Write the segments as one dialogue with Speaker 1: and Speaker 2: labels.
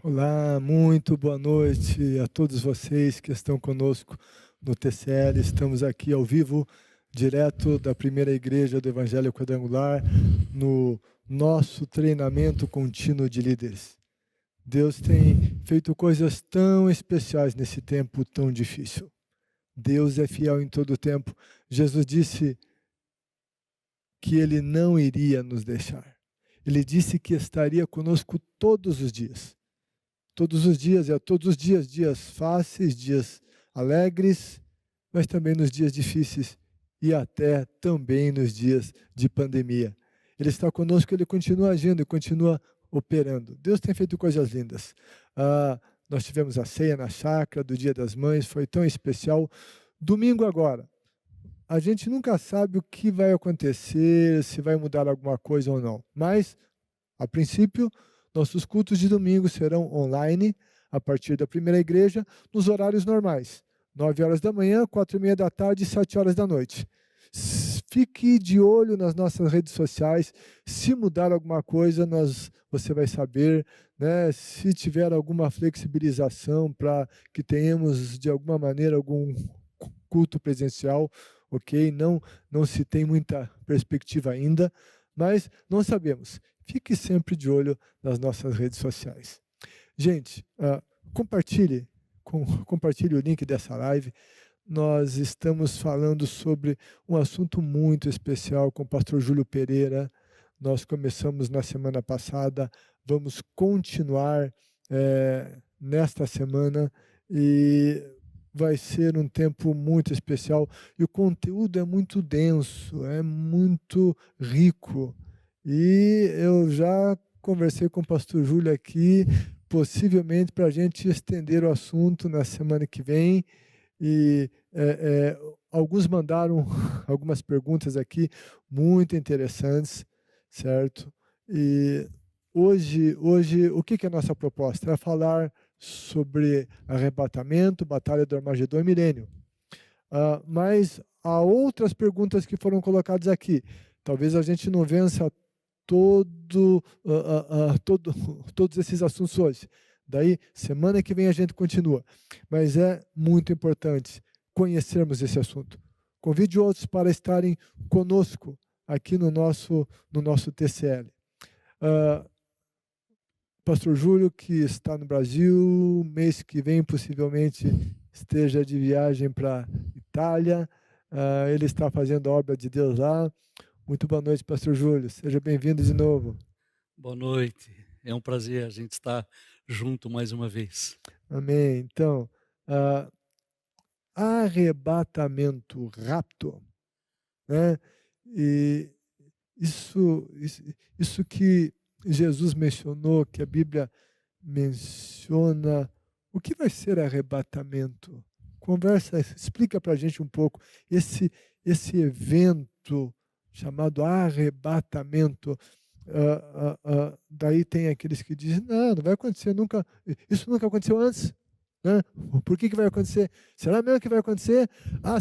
Speaker 1: Olá, muito boa noite a todos vocês que estão conosco no TCL. Estamos aqui ao vivo, direto da primeira igreja do Evangelho Quadrangular, no nosso treinamento contínuo de líderes. Deus tem feito coisas tão especiais nesse tempo tão difícil. Deus é fiel em todo o tempo. Jesus disse que Ele não iria nos deixar. Ele disse que estaria conosco todos os dias. Todos os dias, todos os dias, dias fáceis, dias alegres, mas também nos dias difíceis e até também nos dias de pandemia. Ele está conosco, Ele continua agindo e continua operando. Deus tem feito coisas lindas. Nós tivemos a ceia na chácara do Dia das Mães, foi tão especial. Domingo agora, a gente nunca sabe o que vai acontecer, se vai mudar alguma coisa ou não, mas, a princípio, nossos cultos de domingo serão online, a partir da primeira igreja, nos horários normais. 9 horas da manhã, 4h30 da tarde e 7 horas da noite. Fique de olho nas nossas redes sociais. Se mudar alguma coisa, você vai saber, né? Se tiver alguma flexibilização para que tenhamos, de alguma maneira, algum culto presencial, ok? Não se tem muita perspectiva ainda, mas não sabemos. Fique sempre de olho nas nossas redes sociais. Gente, compartilhe o link dessa live. Nós estamos falando sobre um assunto muito especial com o pastor Júlio Pereira. Nós começamos na semana passada, vamos continuar nesta semana e vai ser um tempo muito especial. E o conteúdo é muito denso, é muito rico. E eu já conversei com o pastor Júlio aqui, possivelmente para a gente estender o assunto na semana que vem. E alguns mandaram algumas perguntas aqui muito interessantes, certo? E hoje o que é a nossa proposta? É falar sobre arrebatamento, batalha do Armagedon e milênio. Mas há outras perguntas que foram colocadas aqui. Talvez a gente não vença todos esses assuntos hoje. Daí, semana que vem a gente continua. Mas é muito importante conhecermos esse assunto. Convide outros para estarem conosco aqui no nosso TCL. Pastor Júlio, que está no Brasil, mês que vem possivelmente esteja de viagem para Itália. Ele está fazendo a obra de Deus lá. Muito boa noite, pastor Júlio. Seja bem-vindo de novo.
Speaker 2: Boa noite. É um prazer a gente estar junto mais uma vez.
Speaker 1: Amém. Então, arrebatamento, rapto, né? E isso que Jesus mencionou, que a Bíblia menciona, o que vai ser arrebatamento? Explica para a gente um pouco esse evento chamado arrebatamento. Daí tem aqueles que dizem, não vai acontecer nunca, isso nunca aconteceu antes, né? Por que vai acontecer? Será mesmo que vai acontecer?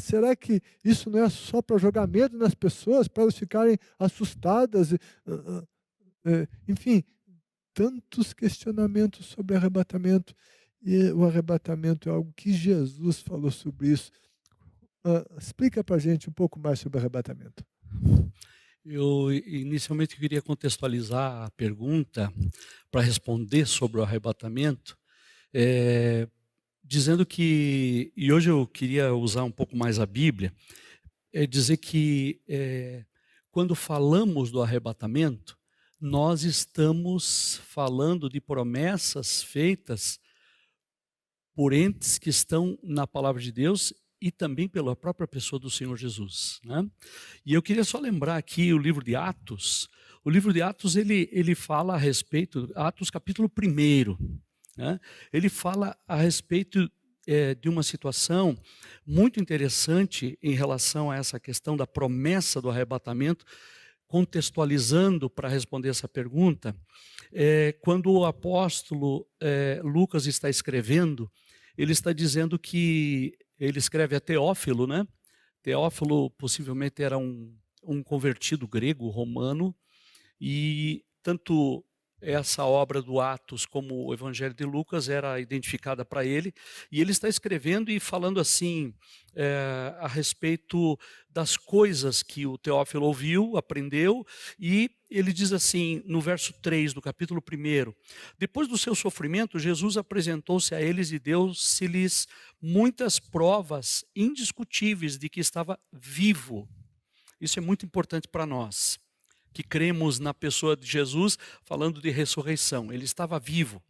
Speaker 1: Será que isso não é só para jogar medo nas pessoas, para elas ficarem assustadas? Enfim, tantos questionamentos sobre arrebatamento, e o arrebatamento é algo que Jesus falou sobre isso. Explica para a gente um pouco mais sobre o arrebatamento.
Speaker 2: Eu inicialmente queria contextualizar a pergunta para responder sobre o arrebatamento, dizendo que, e hoje eu queria usar um pouco mais a Bíblia, dizer que quando falamos do arrebatamento, nós estamos falando de promessas feitas por entes que estão na palavra de Deus e também pela própria pessoa do Senhor Jesus, né? E eu queria só lembrar aqui o livro de Atos. O livro de Atos, ele fala a respeito, Atos capítulo 1, né? Ele fala a respeito de uma situação muito interessante em relação a essa questão da promessa do arrebatamento, contextualizando para responder essa pergunta, quando o apóstolo Lucas está escrevendo, ele está dizendo que ele escreve a Teófilo, né? Teófilo possivelmente era um convertido grego, romano, e tanto essa obra do Atos, como o Evangelho de Lucas, era identificada para ele, e ele está escrevendo e falando assim, a respeito das coisas que o Teófilo ouviu, aprendeu, e ele diz assim, no verso 3 do capítulo 1, depois do seu sofrimento, Jesus apresentou-se a eles e deu-se-lhes muitas provas indiscutíveis de que estava vivo. Isso é muito importante para nós, que cremos na pessoa de Jesus, falando de ressurreição. Ele estava vivo.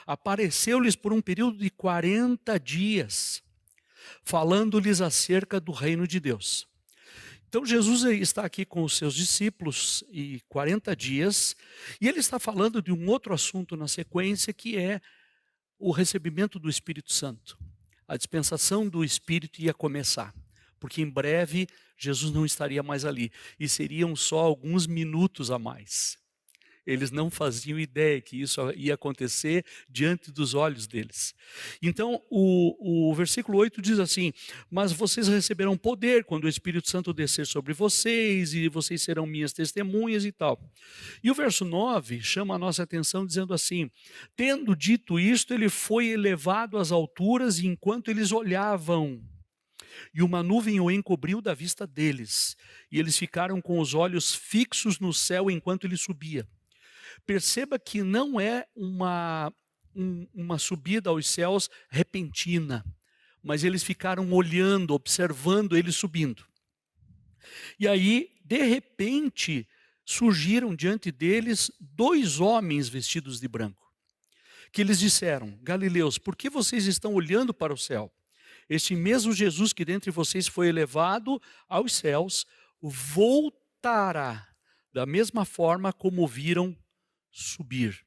Speaker 2: Apareceu-lhes por um período de 40 dias, falando-lhes acerca do reino de Deus. Então Jesus está aqui com os seus discípulos e 40 dias, e ele está falando de um outro assunto na sequência, que é o recebimento do Espírito Santo. A dispensação do Espírito ia começar, porque em breve Jesus não estaria mais ali, e seriam só alguns minutos a mais. Eles não faziam ideia que isso ia acontecer diante dos olhos deles. Então, o versículo 8 diz assim, mas vocês receberão poder quando o Espírito Santo descer sobre vocês, e vocês serão minhas testemunhas e tal. E o verso 9 chama a nossa atenção dizendo assim, tendo dito isto, ele foi elevado às alturas, e enquanto eles olhavam, e uma nuvem o encobriu da vista deles, e eles ficaram com os olhos fixos no céu enquanto ele subia. Perceba que não é uma subida aos céus repentina, mas eles ficaram olhando, observando ele subindo. E aí, de repente, surgiram diante deles 2 homens vestidos de branco, que eles disseram, Galileus, por que vocês estão olhando para o céu? Este mesmo Jesus que dentre vocês foi elevado aos céus, voltará da mesma forma como viram subir.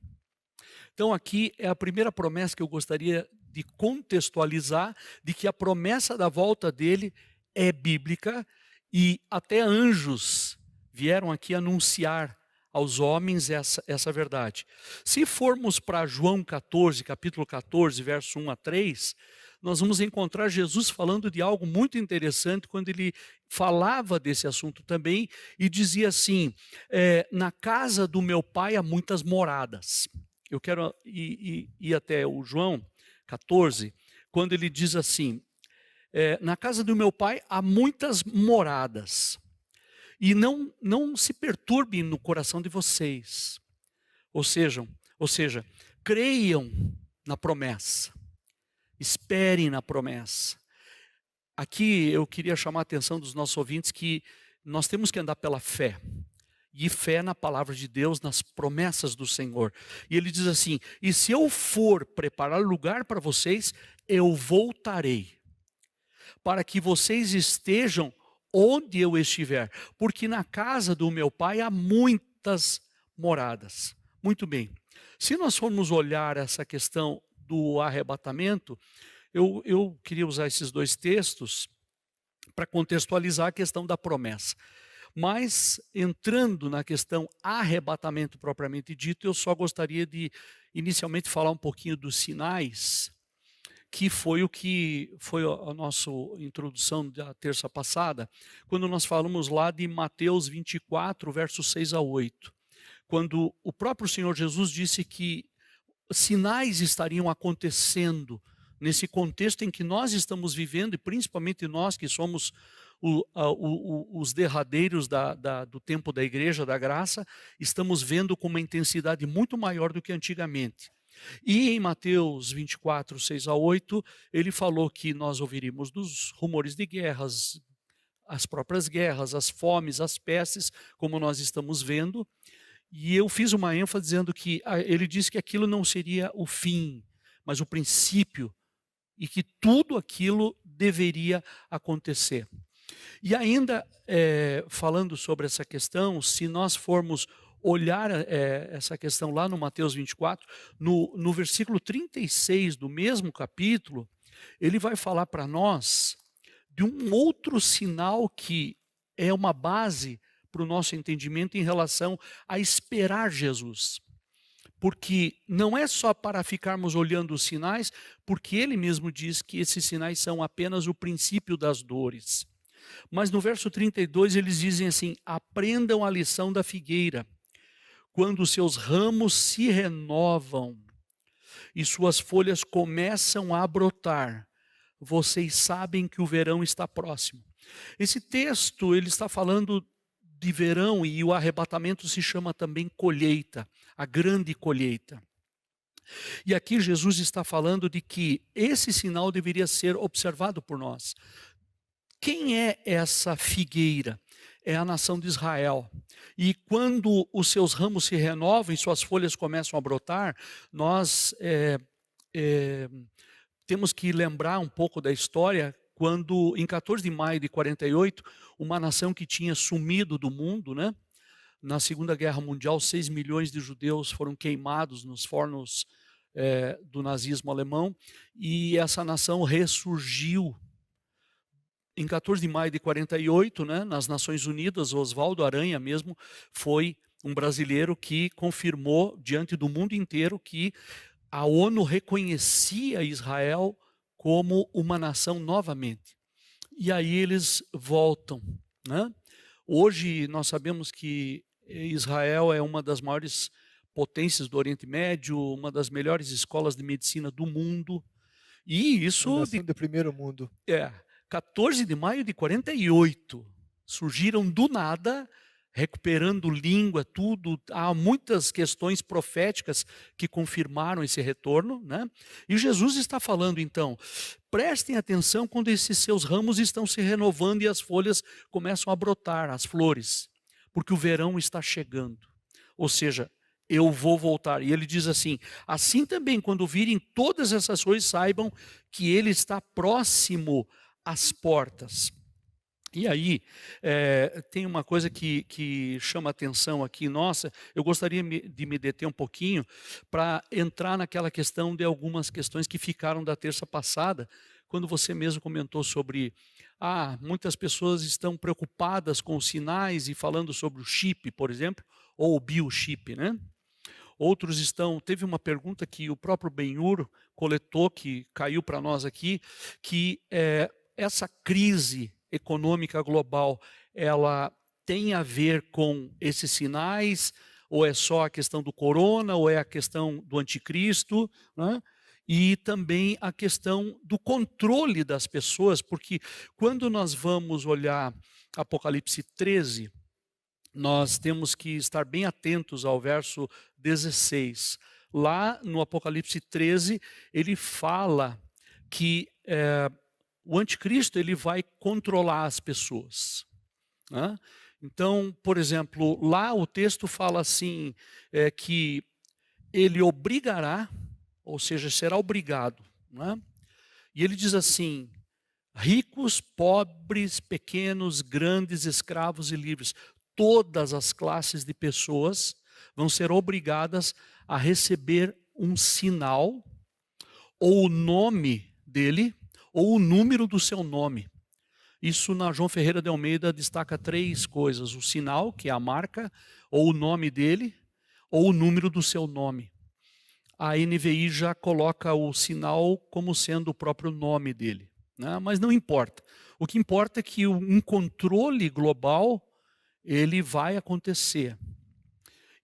Speaker 2: Então aqui é a primeira promessa que eu gostaria de contextualizar, de que a promessa da volta dele é bíblica, e até anjos vieram aqui anunciar aos homens essa verdade. Se formos para João 14, capítulo 14, verso 1 a 3, nós vamos encontrar Jesus falando de algo muito interessante, quando ele falava desse assunto também, e dizia assim, na casa do meu pai há muitas moradas. Eu quero ir até o João 14, quando ele diz assim, na casa do meu pai há muitas moradas, e não se perturbem no coração de vocês, ou seja, creiam na promessa, esperem na promessa. Aqui eu queria chamar a atenção dos nossos ouvintes que nós temos que andar pela fé, e fé na palavra de Deus, nas promessas do Senhor. E ele diz assim, e se eu for preparar lugar para vocês, eu voltarei, para que vocês estejam onde eu estiver, porque na casa do meu pai há muitas moradas. Muito bem, se nós formos olhar essa questão do arrebatamento, eu queria usar esses 2 textos para contextualizar a questão da promessa. Mas, entrando na questão arrebatamento propriamente dito, eu só gostaria de, inicialmente, falar um pouquinho dos sinais, que foi o que foi a nossa introdução da terça passada, quando nós falamos lá de Mateus 24, versos 6 a 8, quando o próprio Senhor Jesus disse que sinais estariam acontecendo nesse contexto em que nós estamos vivendo, e principalmente nós que somos os derradeiros do tempo da igreja, da graça, estamos vendo com uma intensidade muito maior do que antigamente. E em Mateus 24, 6 a 8, ele falou que nós ouviríamos dos rumores de guerras, as próprias guerras, as fomes, as pestes, como nós estamos vendo. E eu fiz uma ênfase dizendo que ele disse que aquilo não seria o fim, mas o princípio, e que tudo aquilo deveria acontecer. E ainda, falando sobre essa questão, se nós formos olhar essa questão lá no Mateus 24, no versículo 36 do mesmo capítulo, ele vai falar para nós de um outro sinal que é uma base para o nosso entendimento em relação a esperar Jesus. Porque não é só para ficarmos olhando os sinais, porque ele mesmo diz que esses sinais são apenas o princípio das dores. Mas no verso 32 eles dizem assim, aprendam a lição da figueira. quando os seus ramos se renovam e suas folhas começam a brotar, vocês sabem que o verão está próximo. Esse texto, ele está falando de verão, e o arrebatamento se chama também colheita, a grande colheita. E aqui Jesus está falando de que esse sinal deveria ser observado por nós. Quem é essa figueira? É a nação de Israel. E quando os seus ramos se renovam e suas folhas começam a brotar, nós temos que lembrar um pouco da história, quando em 14 de maio de 48, uma nação que tinha sumido do mundo, né? Na Segunda Guerra Mundial, 6 milhões de judeus foram queimados nos fornos do nazismo alemão, e essa nação ressurgiu em 14 de maio de 48, né, nas Nações Unidas. Oswaldo Aranha mesmo foi um brasileiro que confirmou diante do mundo inteiro que a ONU reconhecia Israel como uma nação novamente. E aí eles voltam, né? Hoje nós sabemos que Israel é uma das maiores potências do Oriente Médio, uma das melhores escolas de medicina do mundo. E isso
Speaker 1: nação de primeiro mundo.
Speaker 2: 14 de maio de 48, surgiram do nada, recuperando língua, tudo. Há muitas questões proféticas que confirmaram esse retorno, né? E Jesus está falando, então, prestem atenção quando esses seus ramos estão se renovando e as folhas começam a brotar, as flores, porque o verão está chegando. Ou seja, eu vou voltar. E ele diz assim: assim também, quando virem todas essas coisas, saibam que ele está próximo às portas. E aí, tem uma coisa que chama atenção aqui, nossa, eu gostaria de me deter um pouquinho para entrar naquela questão de algumas questões que ficaram da terça passada, quando você mesmo comentou sobre, muitas pessoas estão preocupadas com os sinais e falando sobre o chip, por exemplo, ou o biochip, né? Outros teve uma pergunta que o próprio Benhur coletou, que caiu para nós aqui, que essa crise econômica global, ela tem a ver com esses sinais, ou é só a questão do corona, ou é a questão do anticristo, né? E também a questão do controle das pessoas, porque quando nós vamos olhar Apocalipse 13, nós temos que estar bem atentos ao verso 16. Lá no Apocalipse 13, ele fala que o anticristo ele vai controlar as pessoas, né? Então, por exemplo, lá o texto fala assim, que ele obrigará, ou seja, será obrigado, né? E ele diz assim: ricos, pobres, pequenos, grandes, escravos e livres, todas as classes de pessoas vão ser obrigadas a receber um sinal, ou o nome dele, ou o número do seu nome. Isso na João Ferreira de Almeida destaca 3 coisas: o sinal, que é a marca, ou o nome dele, ou o número do seu nome. A NVI já coloca o sinal como sendo o próprio nome dele, né? Mas não importa. O que importa é que um controle global ele vai acontecer.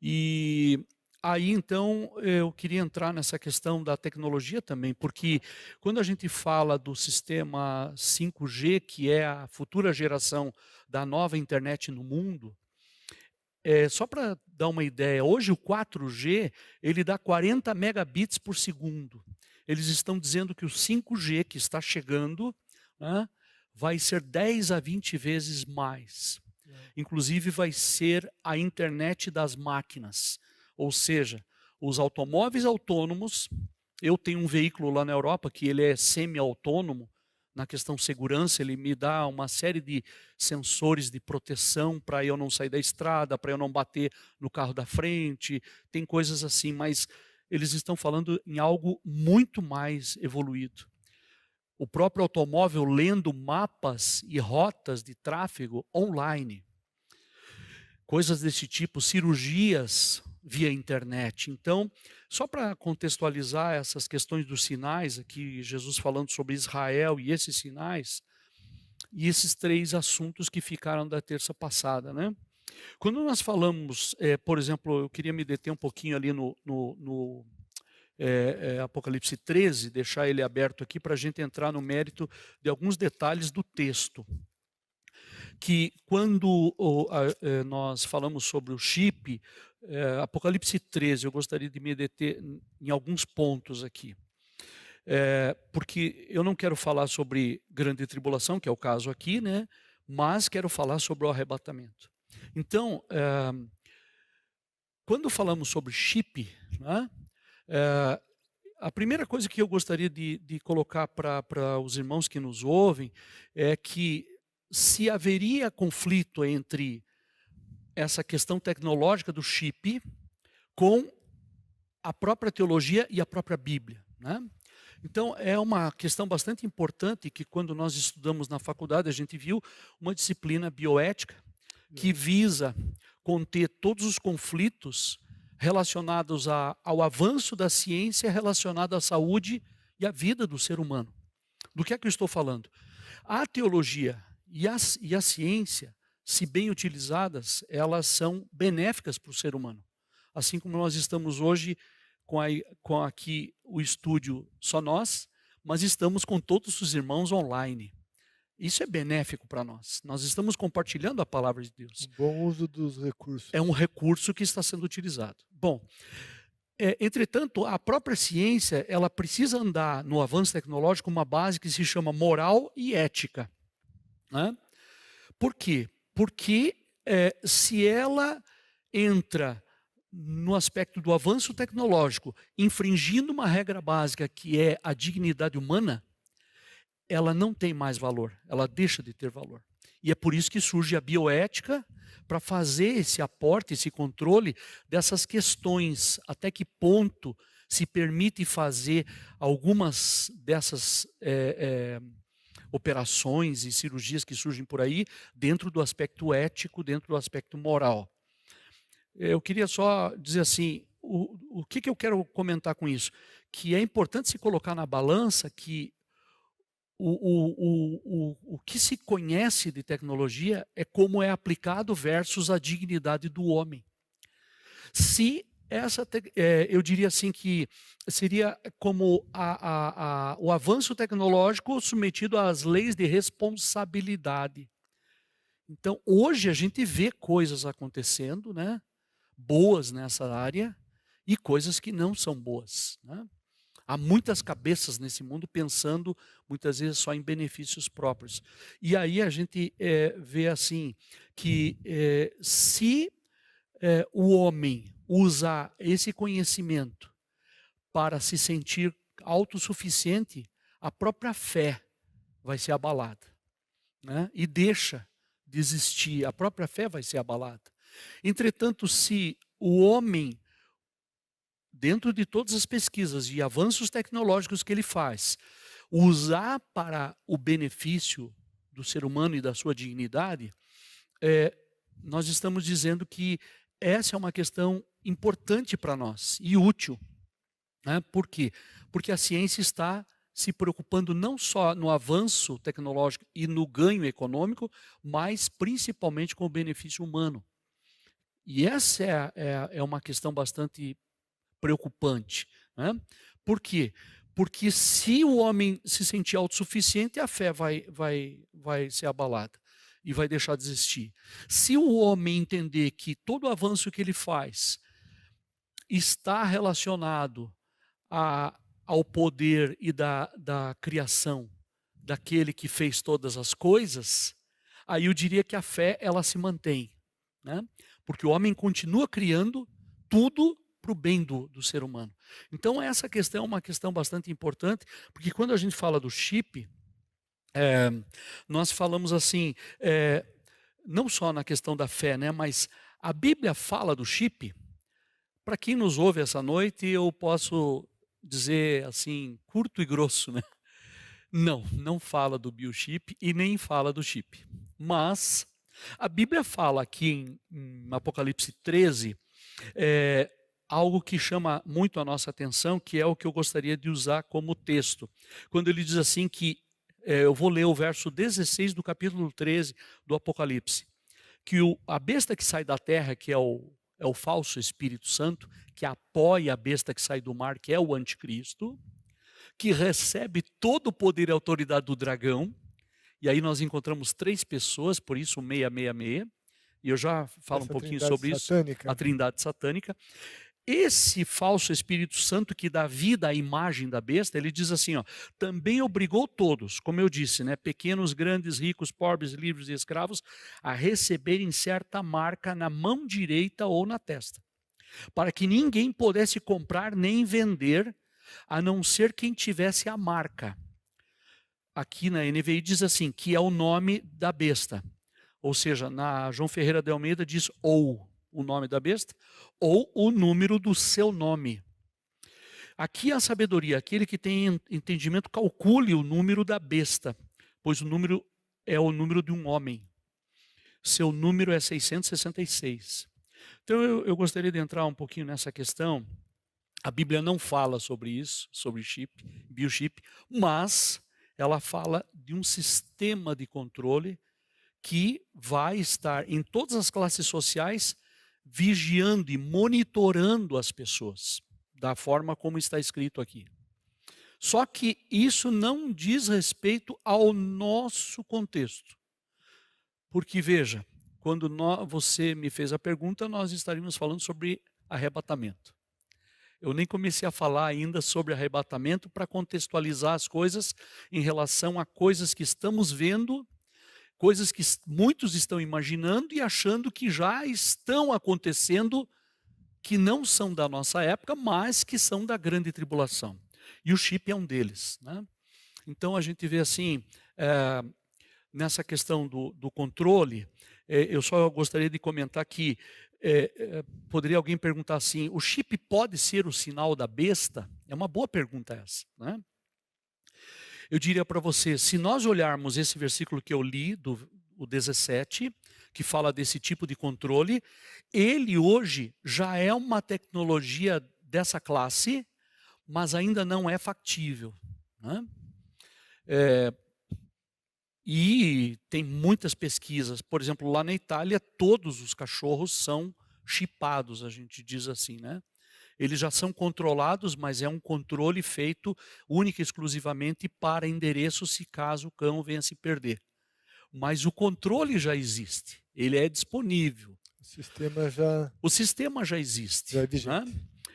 Speaker 2: E aí, então, eu queria entrar nessa questão da tecnologia também, porque quando a gente fala do sistema 5G, que é a futura geração da nova internet no mundo, só para dar uma ideia, hoje o 4G, ele dá 40 megabits por segundo. Eles estão dizendo que o 5G que está chegando, né, vai ser 10 a 20 vezes mais. Inclusive vai ser a internet das máquinas. Ou seja, os automóveis autônomos. Eu tenho um veículo lá na Europa que ele é semi-autônomo. Na questão segurança, ele me dá uma série de sensores de proteção para eu não sair da estrada, para eu não bater no carro da frente. Tem coisas assim, mas eles estão falando em algo muito mais evoluído. O próprio automóvel lendo mapas e rotas de tráfego online. Coisas desse tipo, cirurgias via internet. Então, só para contextualizar essas questões dos sinais, aqui Jesus falando sobre Israel e esses sinais, e esses 3 assuntos que ficaram da terça passada, né? Quando nós falamos, por exemplo, eu queria me deter um pouquinho ali no Apocalipse 13, deixar ele aberto aqui para a gente entrar no mérito de alguns detalhes do texto. Que quando nós falamos sobre o chip, Apocalipse 13, eu gostaria de me deter em alguns pontos aqui. Porque eu não quero falar sobre grande tribulação, que é o caso aqui, né? Mas quero falar sobre o arrebatamento. Então, quando falamos sobre chip, né? A primeira coisa que eu gostaria de colocar para os irmãos que nos ouvem é que se haveria conflito entre essa questão tecnológica do chip com a própria teologia e a própria Bíblia, né? Então, é uma questão bastante importante que quando nós estudamos na faculdade, a gente viu uma disciplina bioética que visa conter todos os conflitos relacionados ao avanço da ciência relacionado à saúde e à vida do ser humano. Do que é que eu estou falando? A teologia e a ciência, se bem utilizadas, elas são benéficas para o ser humano. Assim como nós estamos hoje com aqui o estúdio só nós, mas estamos com todos os irmãos online. Isso é benéfico para nós. Nós estamos compartilhando a palavra de Deus.
Speaker 1: Bom uso dos recursos.
Speaker 2: É um recurso que está sendo utilizado. Bom, entretanto, a própria ciência, ela precisa andar no avanço tecnológico uma base que se chama moral e ética. Né? Por quê? Porque se ela entra no aspecto do avanço tecnológico, infringindo uma regra básica que é a dignidade humana, ela não tem mais valor, ela deixa de ter valor. E é por isso que surge a bioética, para fazer esse aporte, esse controle dessas questões, até que ponto se permite fazer algumas dessas operações e cirurgias que surgem por aí, dentro do aspecto ético, dentro do aspecto moral. Eu queria só dizer assim, o que eu quero comentar com isso? Que é importante se colocar na balança que o que se conhece de tecnologia é como é aplicado versus a dignidade do homem. Se eu diria assim que seria como o avanço tecnológico submetido às leis de responsabilidade. Então, hoje a gente vê coisas acontecendo, né? Boas nessa área e coisas que não são boas, né? Há muitas cabeças nesse mundo pensando muitas vezes só em benefícios próprios. E aí a gente vê assim que se o homem usar esse conhecimento para se sentir autossuficiente, a própria fé vai ser abalada, né? E deixa de existir, a própria fé vai ser abalada. Entretanto, se o homem, dentro de todas as pesquisas e avanços tecnológicos que ele faz, usar para o benefício do ser humano e da sua dignidade, nós estamos dizendo que essa é uma questão importante para nós e útil. Né? Por quê? Porque a ciência está se preocupando não só no avanço tecnológico e no ganho econômico, mas principalmente com o benefício humano. E essa é uma questão bastante preocupante. Né? Por quê? Porque se o homem se sentir autossuficiente, a fé vai ser abalada e vai deixar de existir. Se o homem entender que todo o avanço que ele faz está relacionado ao poder e da criação daquele que fez todas as coisas, aí eu diria que a fé ela se mantém. Né? Porque o homem continua criando tudo para o bem do ser humano. Então essa questão é uma questão bastante importante, porque quando a gente fala do chip, nós falamos assim, não só na questão da fé, né, mas a Bíblia fala do chip. Para quem nos ouve essa noite, eu posso dizer assim, curto e grosso, né? Não fala do biochip e nem fala do chip. Mas a Bíblia fala aqui em Apocalipse 13, algo que chama muito a nossa atenção, que é o que eu gostaria de usar como texto. Quando ele diz assim que, eu vou ler o verso 16 do capítulo 13 do Apocalipse, que a besta que sai da terra, que é o falso Espírito Santo, que apoia a besta que sai do mar, que é o anticristo, que recebe todo o poder e autoridade do dragão, e aí nós encontramos 3 pessoas, por isso o 666, e eu já falo um pouquinho sobre isso, a trindade satânica. Esse falso Espírito Santo que dá vida à imagem da besta, ele diz assim, ó, também obrigou todos, como eu disse, né, pequenos, grandes, ricos, pobres, livres e escravos, a receberem certa marca na mão direita ou na testa, para que ninguém pudesse comprar nem vender, a não ser quem tivesse a marca. Aqui na NVI diz assim, que é o nome da besta. Ou seja, na João Ferreira de Almeida diz ou o nome da besta, ou o número do seu nome. Aqui a sabedoria, aquele que tem entendimento, calcule o número da besta, pois o número é o número de um homem. Seu número é 666. Então eu gostaria de entrar um pouquinho nessa questão. A Bíblia não fala sobre isso, sobre chip, biochip, mas ela fala de um sistema de controle que vai estar em todas as classes sociais vigiando e monitorando as pessoas, da forma como está escrito aqui. Só que isso não diz respeito ao nosso contexto. Porque, veja, quando você me fez a pergunta, nós estaríamos falando sobre arrebatamento. Eu nem comecei a falar ainda sobre arrebatamento para contextualizar as coisas em relação a coisas que estamos vendo, coisas que muitos estão imaginando e achando que já estão acontecendo, que não são da nossa época, mas que são da grande tribulação. E o chip é um deles, né? Então a gente vê assim, nessa questão do controle, eu só gostaria de comentar que poderia alguém perguntar assim, o chip pode ser o sinal da besta? É uma boa pergunta essa, né? Eu diria para você, se nós olharmos esse versículo que eu li, o 17, que fala desse tipo de controle, ele hoje já é uma tecnologia dessa classe, mas ainda não é factível, né? E tem muitas pesquisas, por exemplo, lá na Itália, todos os cachorros são chipados, a gente diz assim, né? Eles já são controlados, mas é um controle feito única e exclusivamente para endereço se caso o cão venha se perder. Mas o controle já existe, ele é disponível. O sistema já existe.
Speaker 1: Já é vigente.
Speaker 2: Né?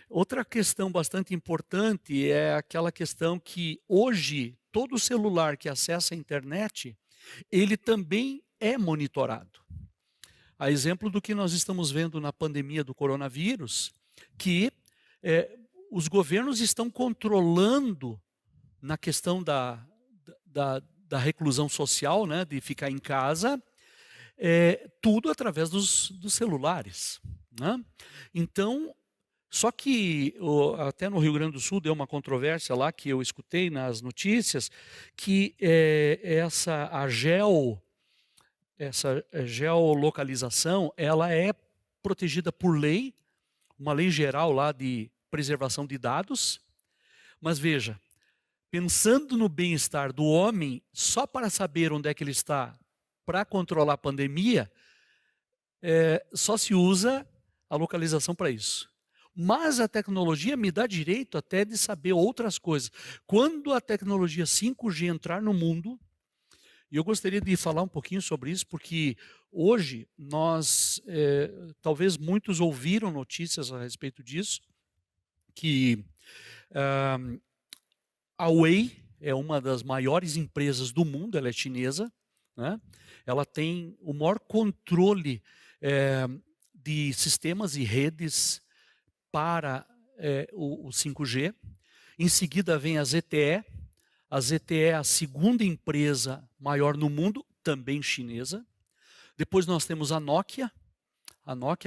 Speaker 2: Outra questão bastante importante é aquela questão que hoje todo celular que acessa a internet, ele também é monitorado. A exemplo do que nós estamos vendo na pandemia do coronavírus, que os governos estão controlando na questão da reclusão social, né, de ficar em casa, tudo através dos celulares, né? Então, só que até no Rio Grande do Sul deu uma controvérsia lá que eu escutei nas notícias, que essa geolocalização, ela é protegida por lei, uma lei geral lá de preservação de dados, mas veja, pensando no bem-estar do homem, só para saber onde é que ele está para controlar a pandemia, só se usa a localização para isso. Mas a tecnologia me dá direito até de saber outras coisas. Quando a tecnologia 5G entrar no mundo, e eu gostaria de falar um pouquinho sobre isso, porque hoje nós, talvez muitos ouviram notícias a respeito disso, que a Huawei é uma das maiores empresas do mundo, ela é chinesa, né? Ela tem o maior controle de sistemas e redes para o 5G. Em seguida vem a ZTE. A ZTE é a segunda empresa maior no mundo, também chinesa. Depois nós temos a Nokia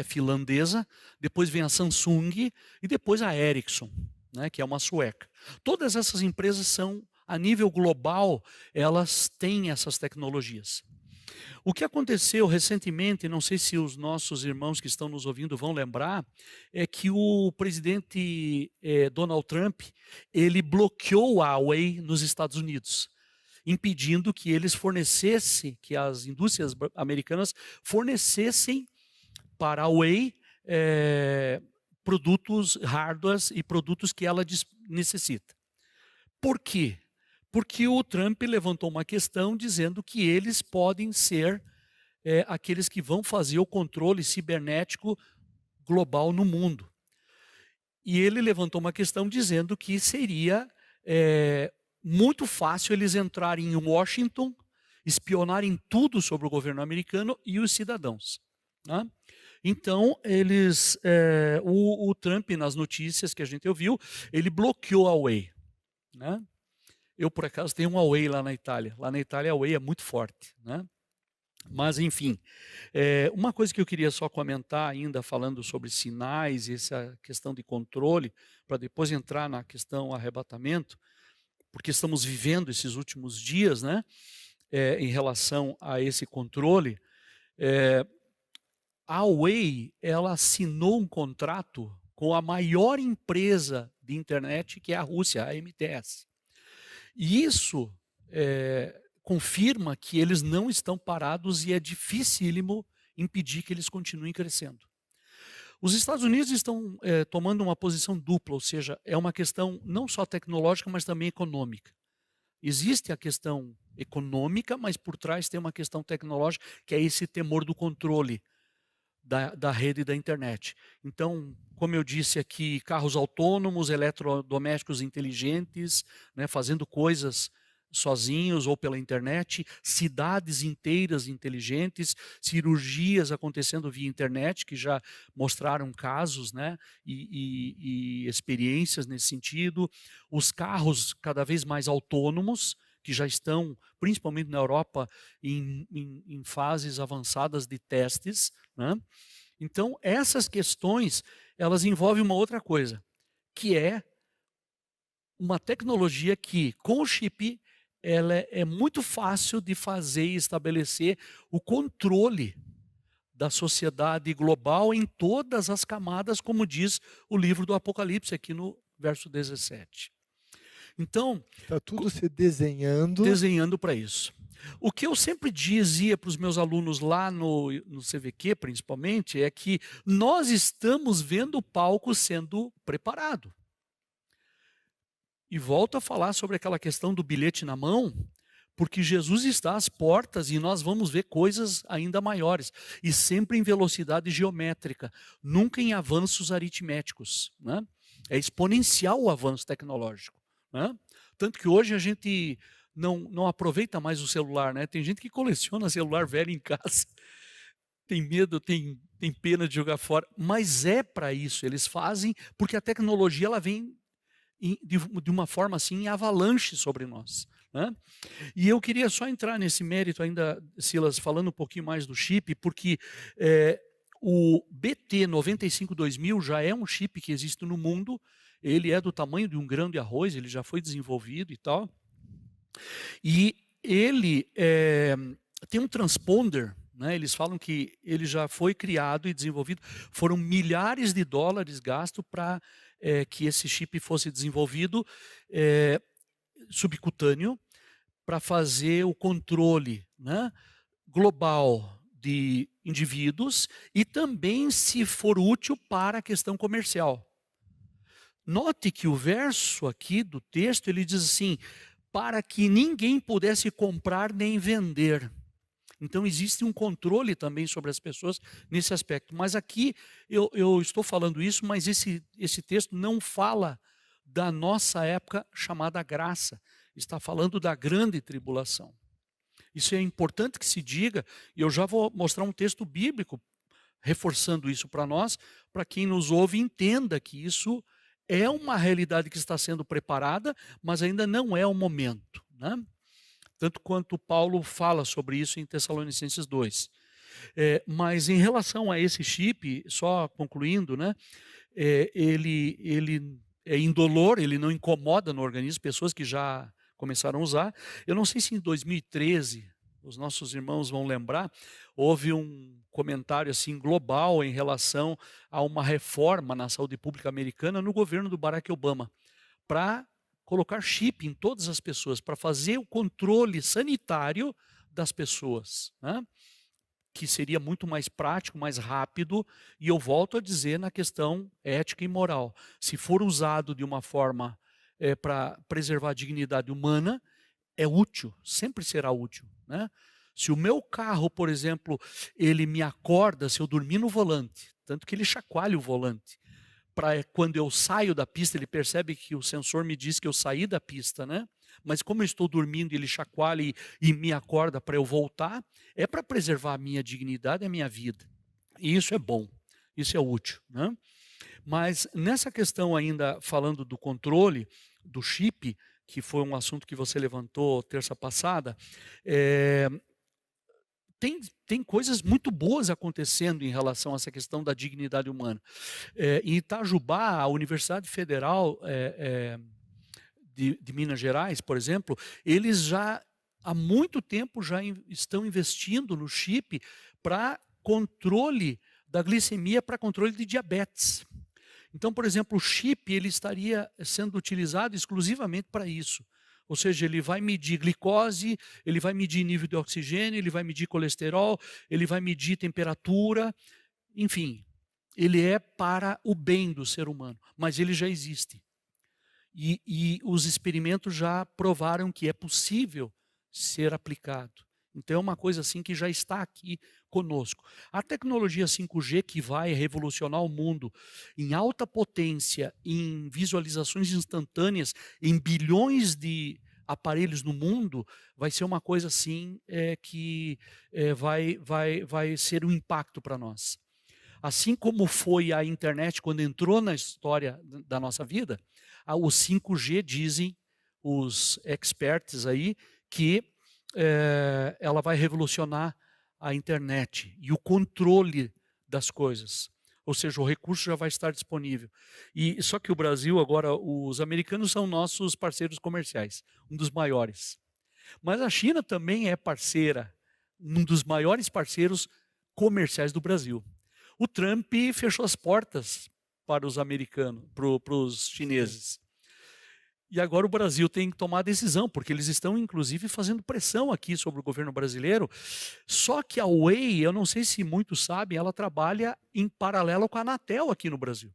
Speaker 2: finlandesa. Depois vem a Samsung e depois a Ericsson, né, que é uma sueca. Todas essas empresas são, a nível global, elas têm essas tecnologias. O que aconteceu recentemente, não sei se os nossos irmãos que estão nos ouvindo vão lembrar, é que o presidente Donald Trump, ele bloqueou a Huawei nos Estados Unidos. impedindo que eles fornecessem, que as indústrias americanas fornecessem para a Huawei produtos, hardwares e produtos que ela necessita. Por quê? Porque o Trump levantou uma questão dizendo que eles podem ser aqueles que vão fazer o controle cibernético global no mundo. E ele levantou uma questão dizendo que seria muito fácil eles entrarem em Washington, espionarem tudo sobre o governo americano e os cidadãos, né? Então, o Trump, nas notícias que a gente ouviu, ele bloqueou a Huawei, né? Eu, por acaso, tenho uma Huawei lá na Itália. Lá na Itália, a Huawei é muito forte, né? Mas, enfim, uma coisa que eu queria só comentar ainda, falando sobre sinais e essa questão de controle, para depois entrar na questão arrebatamento, porque estamos vivendo esses últimos dias, né, em relação a esse controle. A Huawei, ela assinou um contrato com a maior empresa de internet, que é a Rússia, a MTS. E isso confirma que eles não estão parados e é dificílimo impedir que eles continuem crescendo. Os Estados Unidos estão tomando uma posição dupla, ou seja, é uma questão não só tecnológica, mas também econômica. Existe a questão econômica, mas por trás tem uma questão tecnológica, que é esse temor do controle da rede e da internet. Então, como eu disse aqui, carros autônomos, eletrodomésticos inteligentes, né, fazendo coisas sozinhos ou pela internet, cidades inteiras inteligentes, cirurgias acontecendo via internet, que já mostraram casos, né, e experiências nesse sentido. Os carros cada vez mais autônomos, que já estão, principalmente na Europa, em fases avançadas de testes, né? Então, essas questões, elas envolvem uma outra coisa, que é uma tecnologia que, com o chip, ela é muito fácil de fazer e estabelecer o controle da sociedade global em todas as camadas, como diz o livro do Apocalipse, aqui no verso 17. Então,
Speaker 1: está tudo se desenhando
Speaker 2: para isso. O que eu sempre dizia para os meus alunos lá no CVQ, principalmente, é que nós estamos vendo o palco sendo preparado. E volto a falar sobre aquela questão do bilhete na mão, porque Jesus está às portas e nós vamos ver coisas ainda maiores, e sempre em velocidade geométrica, nunca em avanços aritméticos, né? É exponencial o avanço tecnológico, né? Tanto que hoje a gente não aproveita mais o celular, né? Tem gente que coleciona celular velho em casa, tem medo, tem pena de jogar fora, mas é para isso, eles fazem, porque a tecnologia ela vem de uma forma assim, em avalanche sobre nós, né? E eu queria só entrar nesse mérito ainda, Silas, falando um pouquinho mais do chip, porque o BT952000 já é um chip que existe no mundo, ele é do tamanho de um grão de arroz, ele já foi desenvolvido e tal, e ele tem um transponder, né? Eles falam que ele já foi criado e desenvolvido, foram milhares de dólares gastos para que esse chip fosse desenvolvido subcutâneo, para fazer o controle, né, global de indivíduos e também, se for útil, para a questão comercial. Note que o verso aqui do texto, ele diz assim, para que ninguém pudesse comprar nem vender. Então existe um controle também sobre as pessoas nesse aspecto. Mas aqui eu estou falando isso, mas esse texto não fala da nossa época chamada graça. Está falando da grande tribulação. Isso é importante que se diga, e eu já vou mostrar um texto bíblico reforçando isso para nós, para quem nos ouve entenda que isso é uma realidade que está sendo preparada, mas ainda não é o momento, né? Tanto quanto Paulo fala sobre isso em Tessalonicenses 2. Mas em relação a esse chip, só concluindo, né, ele é indolor, ele não incomoda no organismo, pessoas que já começaram a usar. Eu não sei se em 2013, os nossos irmãos vão lembrar, houve um comentário assim global em relação a uma reforma na saúde pública americana no governo do Barack Obama, para colocar chip em todas as pessoas para fazer o controle sanitário das pessoas, né? Que seria muito mais prático, mais rápido, e eu volto a dizer na questão ética e moral. Se for usado de uma forma para preservar a dignidade humana, é útil, sempre será útil, né? Se o meu carro, por exemplo, ele me acorda se eu dormir no volante, tanto que ele chacoalha o volante, para quando eu saio da pista, ele percebe que o sensor me diz que eu saí da pista, né? Mas como eu estou dormindo, ele chacoalha e me acorda para eu voltar, é para preservar a minha dignidade e a minha vida. E isso é bom, isso é útil, né? Mas nessa questão ainda, falando do controle, do chip, que foi um assunto que você levantou terça passada, tem coisas muito boas acontecendo em relação a essa questão da dignidade humana. Em Itajubá, a Universidade Federal de Minas Gerais, por exemplo, eles já há muito tempo já estão investindo no chip para controle da glicemia, para controle de diabetes. Então, por exemplo, o chip ele estaria sendo utilizado exclusivamente para isso. Ou seja, ele vai medir glicose, ele vai medir nível de oxigênio, ele vai medir colesterol, ele vai medir temperatura, enfim, ele é para o bem do ser humano, mas ele já existe. E os experimentos já provaram que é possível ser aplicado. Então é uma coisa assim que já está aqui conosco. A tecnologia 5G que vai revolucionar o mundo em alta potência, em visualizações instantâneas, em bilhões de aparelhos no mundo, vai ser uma coisa assim que vai ser um impacto para nós. Assim como foi a internet quando entrou na história da nossa vida, o 5G dizem os experts aí que ela vai revolucionar a internet e o controle das coisas. Ou seja, o recurso já vai estar disponível. E só que o Brasil agora, os americanos são nossos parceiros comerciais, um dos maiores. Mas a China também é parceira, um dos maiores parceiros comerciais do Brasil. O Trump fechou as portas para os americanos, para os chineses. E agora o Brasil tem que tomar a decisão, porque eles estão, inclusive, fazendo pressão aqui sobre o governo brasileiro. Só que a Huawei, eu não sei se muitos sabem, ela trabalha em paralelo com a Anatel aqui no Brasil.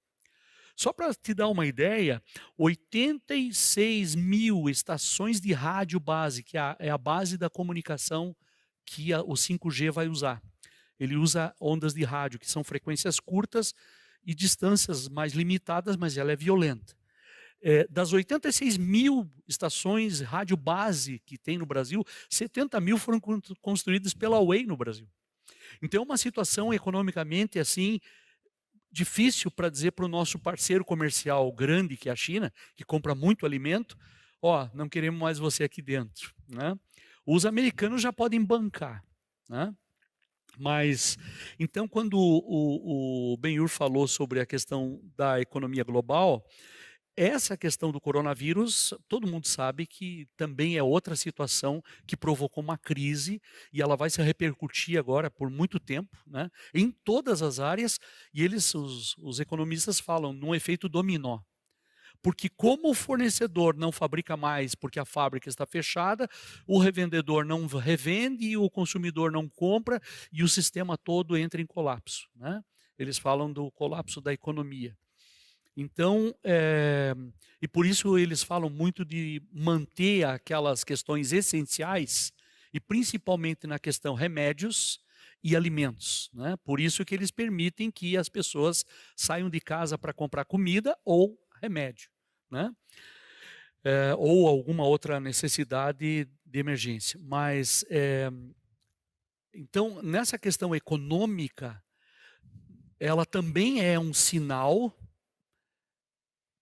Speaker 2: Só para te dar uma ideia, 86 mil estações de rádio base, que é a base da comunicação que o 5G vai usar. Ele usa ondas de rádio, que são frequências curtas e distâncias mais limitadas, mas ela é violenta. Das 86 mil estações rádio base que tem no Brasil, 70 mil foram construídas pela Huawei no Brasil. Então é uma situação economicamente assim difícil para dizer para o nosso parceiro comercial grande, que é a China, que compra muito alimento, não queremos mais você aqui dentro, né? Os americanos já podem bancar, né? Mas, então, quando o Ben-Hur falou sobre a questão da economia global, essa questão do coronavírus, todo mundo sabe que também é outra situação que provocou uma crise e ela vai se repercutir agora por muito tempo, né, em todas as áreas, e os economistas falam num efeito dominó. Porque como o fornecedor não fabrica mais porque a fábrica está fechada, o revendedor não revende, o consumidor não compra e o sistema todo entra em colapso, né? Eles falam do colapso da economia. Então, e por isso eles falam muito de manter aquelas questões essenciais, e principalmente na questão remédios e alimentos, né? Por isso que eles permitem que as pessoas saiam de casa para comprar comida ou remédio, né? Ou alguma outra necessidade de emergência. Mas, então, nessa questão econômica, ela também é um sinal,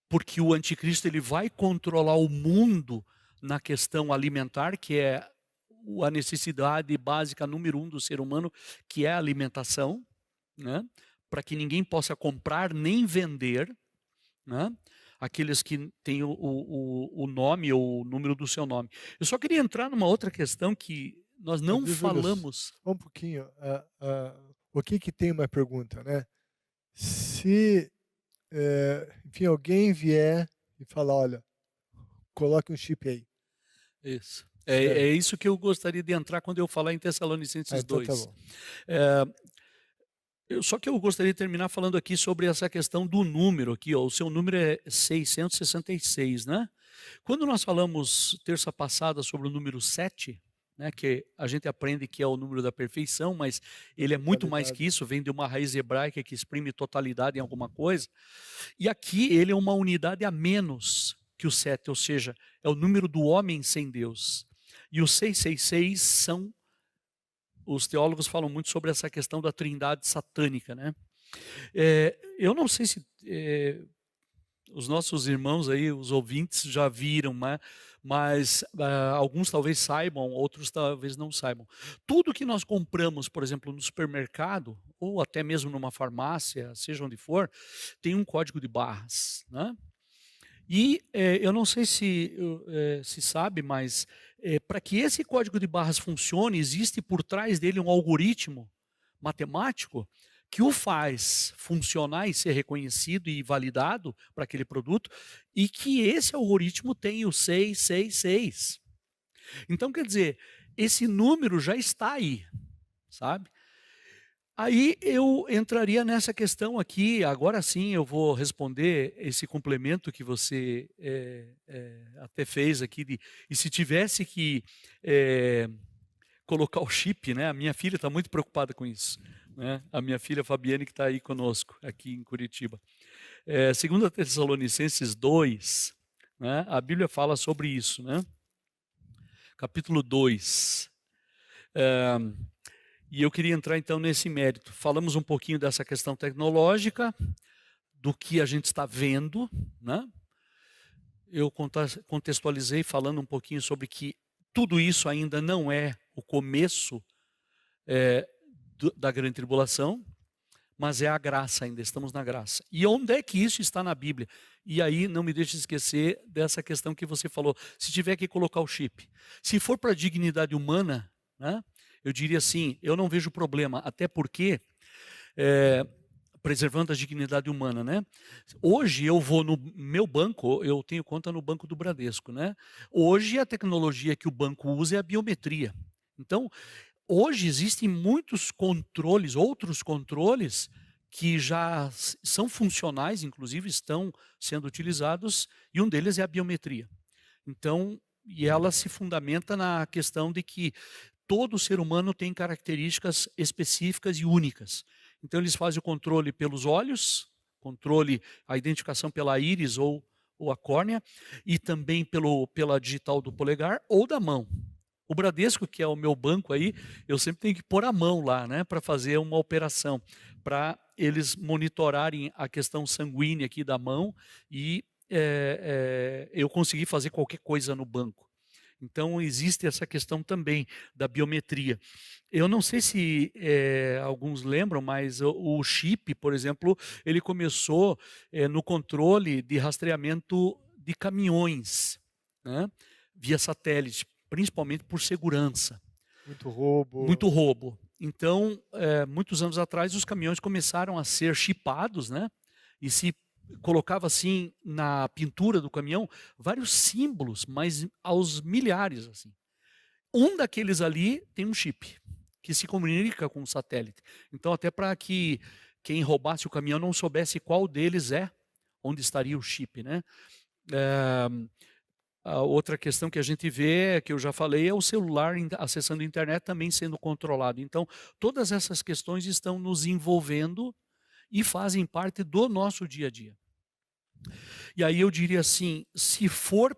Speaker 2: porque o anticristo ele vai controlar o mundo na questão alimentar, que é a necessidade básica número 1 do ser humano, que é a alimentação, né? Para que ninguém possa comprar nem vender, né? Aqueles que têm o nome ou o número do seu nome. Eu só queria entrar numa outra questão que nós não falamos.
Speaker 1: Um pouquinho. O que tem uma pergunta, né? Se, enfim, alguém vier e falar, olha, coloque um chip aí.
Speaker 2: Isso.
Speaker 1: Certo.
Speaker 2: É isso que eu gostaria de entrar quando eu falar em Tessalonicenses
Speaker 1: Então
Speaker 2: 2.
Speaker 1: tá bom.
Speaker 2: Só que eu gostaria de terminar falando aqui sobre essa questão do número aqui, ó. O seu número é 666, né? Quando nós falamos terça passada sobre o número 7, né, que a gente aprende que é o número da perfeição, mas ele é muito mais que isso, vem de uma raiz hebraica que exprime totalidade em alguma coisa. E aqui ele é uma unidade a menos que o 7, ou seja, é o número do homem sem Deus. E o 666 são, os teólogos falam muito sobre essa questão da trindade satânica, né? Eu não sei se os nossos irmãos aí, os ouvintes, já viram, né? Mas alguns talvez saibam, outros talvez não saibam. Tudo que nós compramos, por exemplo, no supermercado, ou até mesmo numa farmácia, seja onde for, tem um código de barras, né? E eu não sei se sabe, mas para que esse código de barras funcione, existe por trás dele um algoritmo matemático que o faz funcionar e ser reconhecido e validado para aquele produto, e que esse algoritmo tem o 666. Então, quer dizer, esse número já está aí, sabe? Aí eu entraria nessa questão aqui, agora sim eu vou responder esse complemento que você até fez aqui, e se tivesse que colocar o chip, né? A minha filha está muito preocupada com isso, né? A minha filha Fabiane, que está aí conosco, aqui em Curitiba. 2 Tessalonicenses 2, né? A Bíblia fala sobre isso, né? Capítulo 2. E eu queria entrar então nesse mérito. Falamos um pouquinho dessa questão tecnológica, do que a gente está vendo, né? Eu contextualizei falando um pouquinho sobre que tudo isso ainda não é o começo da grande tribulação, mas é a graça ainda, estamos na graça. E onde é que isso está na Bíblia? E aí não me deixe esquecer dessa questão que você falou, se tiver que colocar o chip. Se for para a dignidade humana, né? Eu diria assim, eu não vejo problema, até porque, preservando a dignidade humana, né? Hoje eu vou no meu banco, eu tenho conta no Banco do Bradesco, né? Hoje a tecnologia que o banco usa é a biometria. Então, hoje existem muitos controles, outros controles, que já são funcionais, inclusive estão sendo utilizados, e um deles é a biometria. Então, e ela se fundamenta na questão de que todo ser humano tem características específicas e únicas. Então eles fazem o controle pelos olhos, a identificação pela íris ou a córnea, e também pela digital do polegar ou da mão. O Bradesco, que é o meu banco aí, eu sempre tenho que pôr a mão lá, né, para fazer uma operação, para eles monitorarem a questão sanguínea aqui da mão e eu conseguir fazer qualquer coisa no banco. Então, existe essa questão também da biometria. Eu não sei se alguns lembram, mas o chip, por exemplo, ele começou no controle de rastreamento de caminhões, né, via satélite, principalmente por segurança.
Speaker 1: Muito roubo.
Speaker 2: Muito roubo. Então, muitos anos atrás, os caminhões começaram a ser chipados, né, e se colocava assim na pintura do caminhão vários símbolos, mas aos milhares assim. Um daqueles ali tem um chip que se comunica com o satélite. Então até para que quem roubasse o caminhão não soubesse qual deles onde estaria o chip, né? A outra questão que a gente vê, que eu já falei, é o celular acessando a internet também sendo controlado. Então todas essas questões estão nos envolvendo e fazem parte do nosso dia a dia. E aí eu diria assim, se for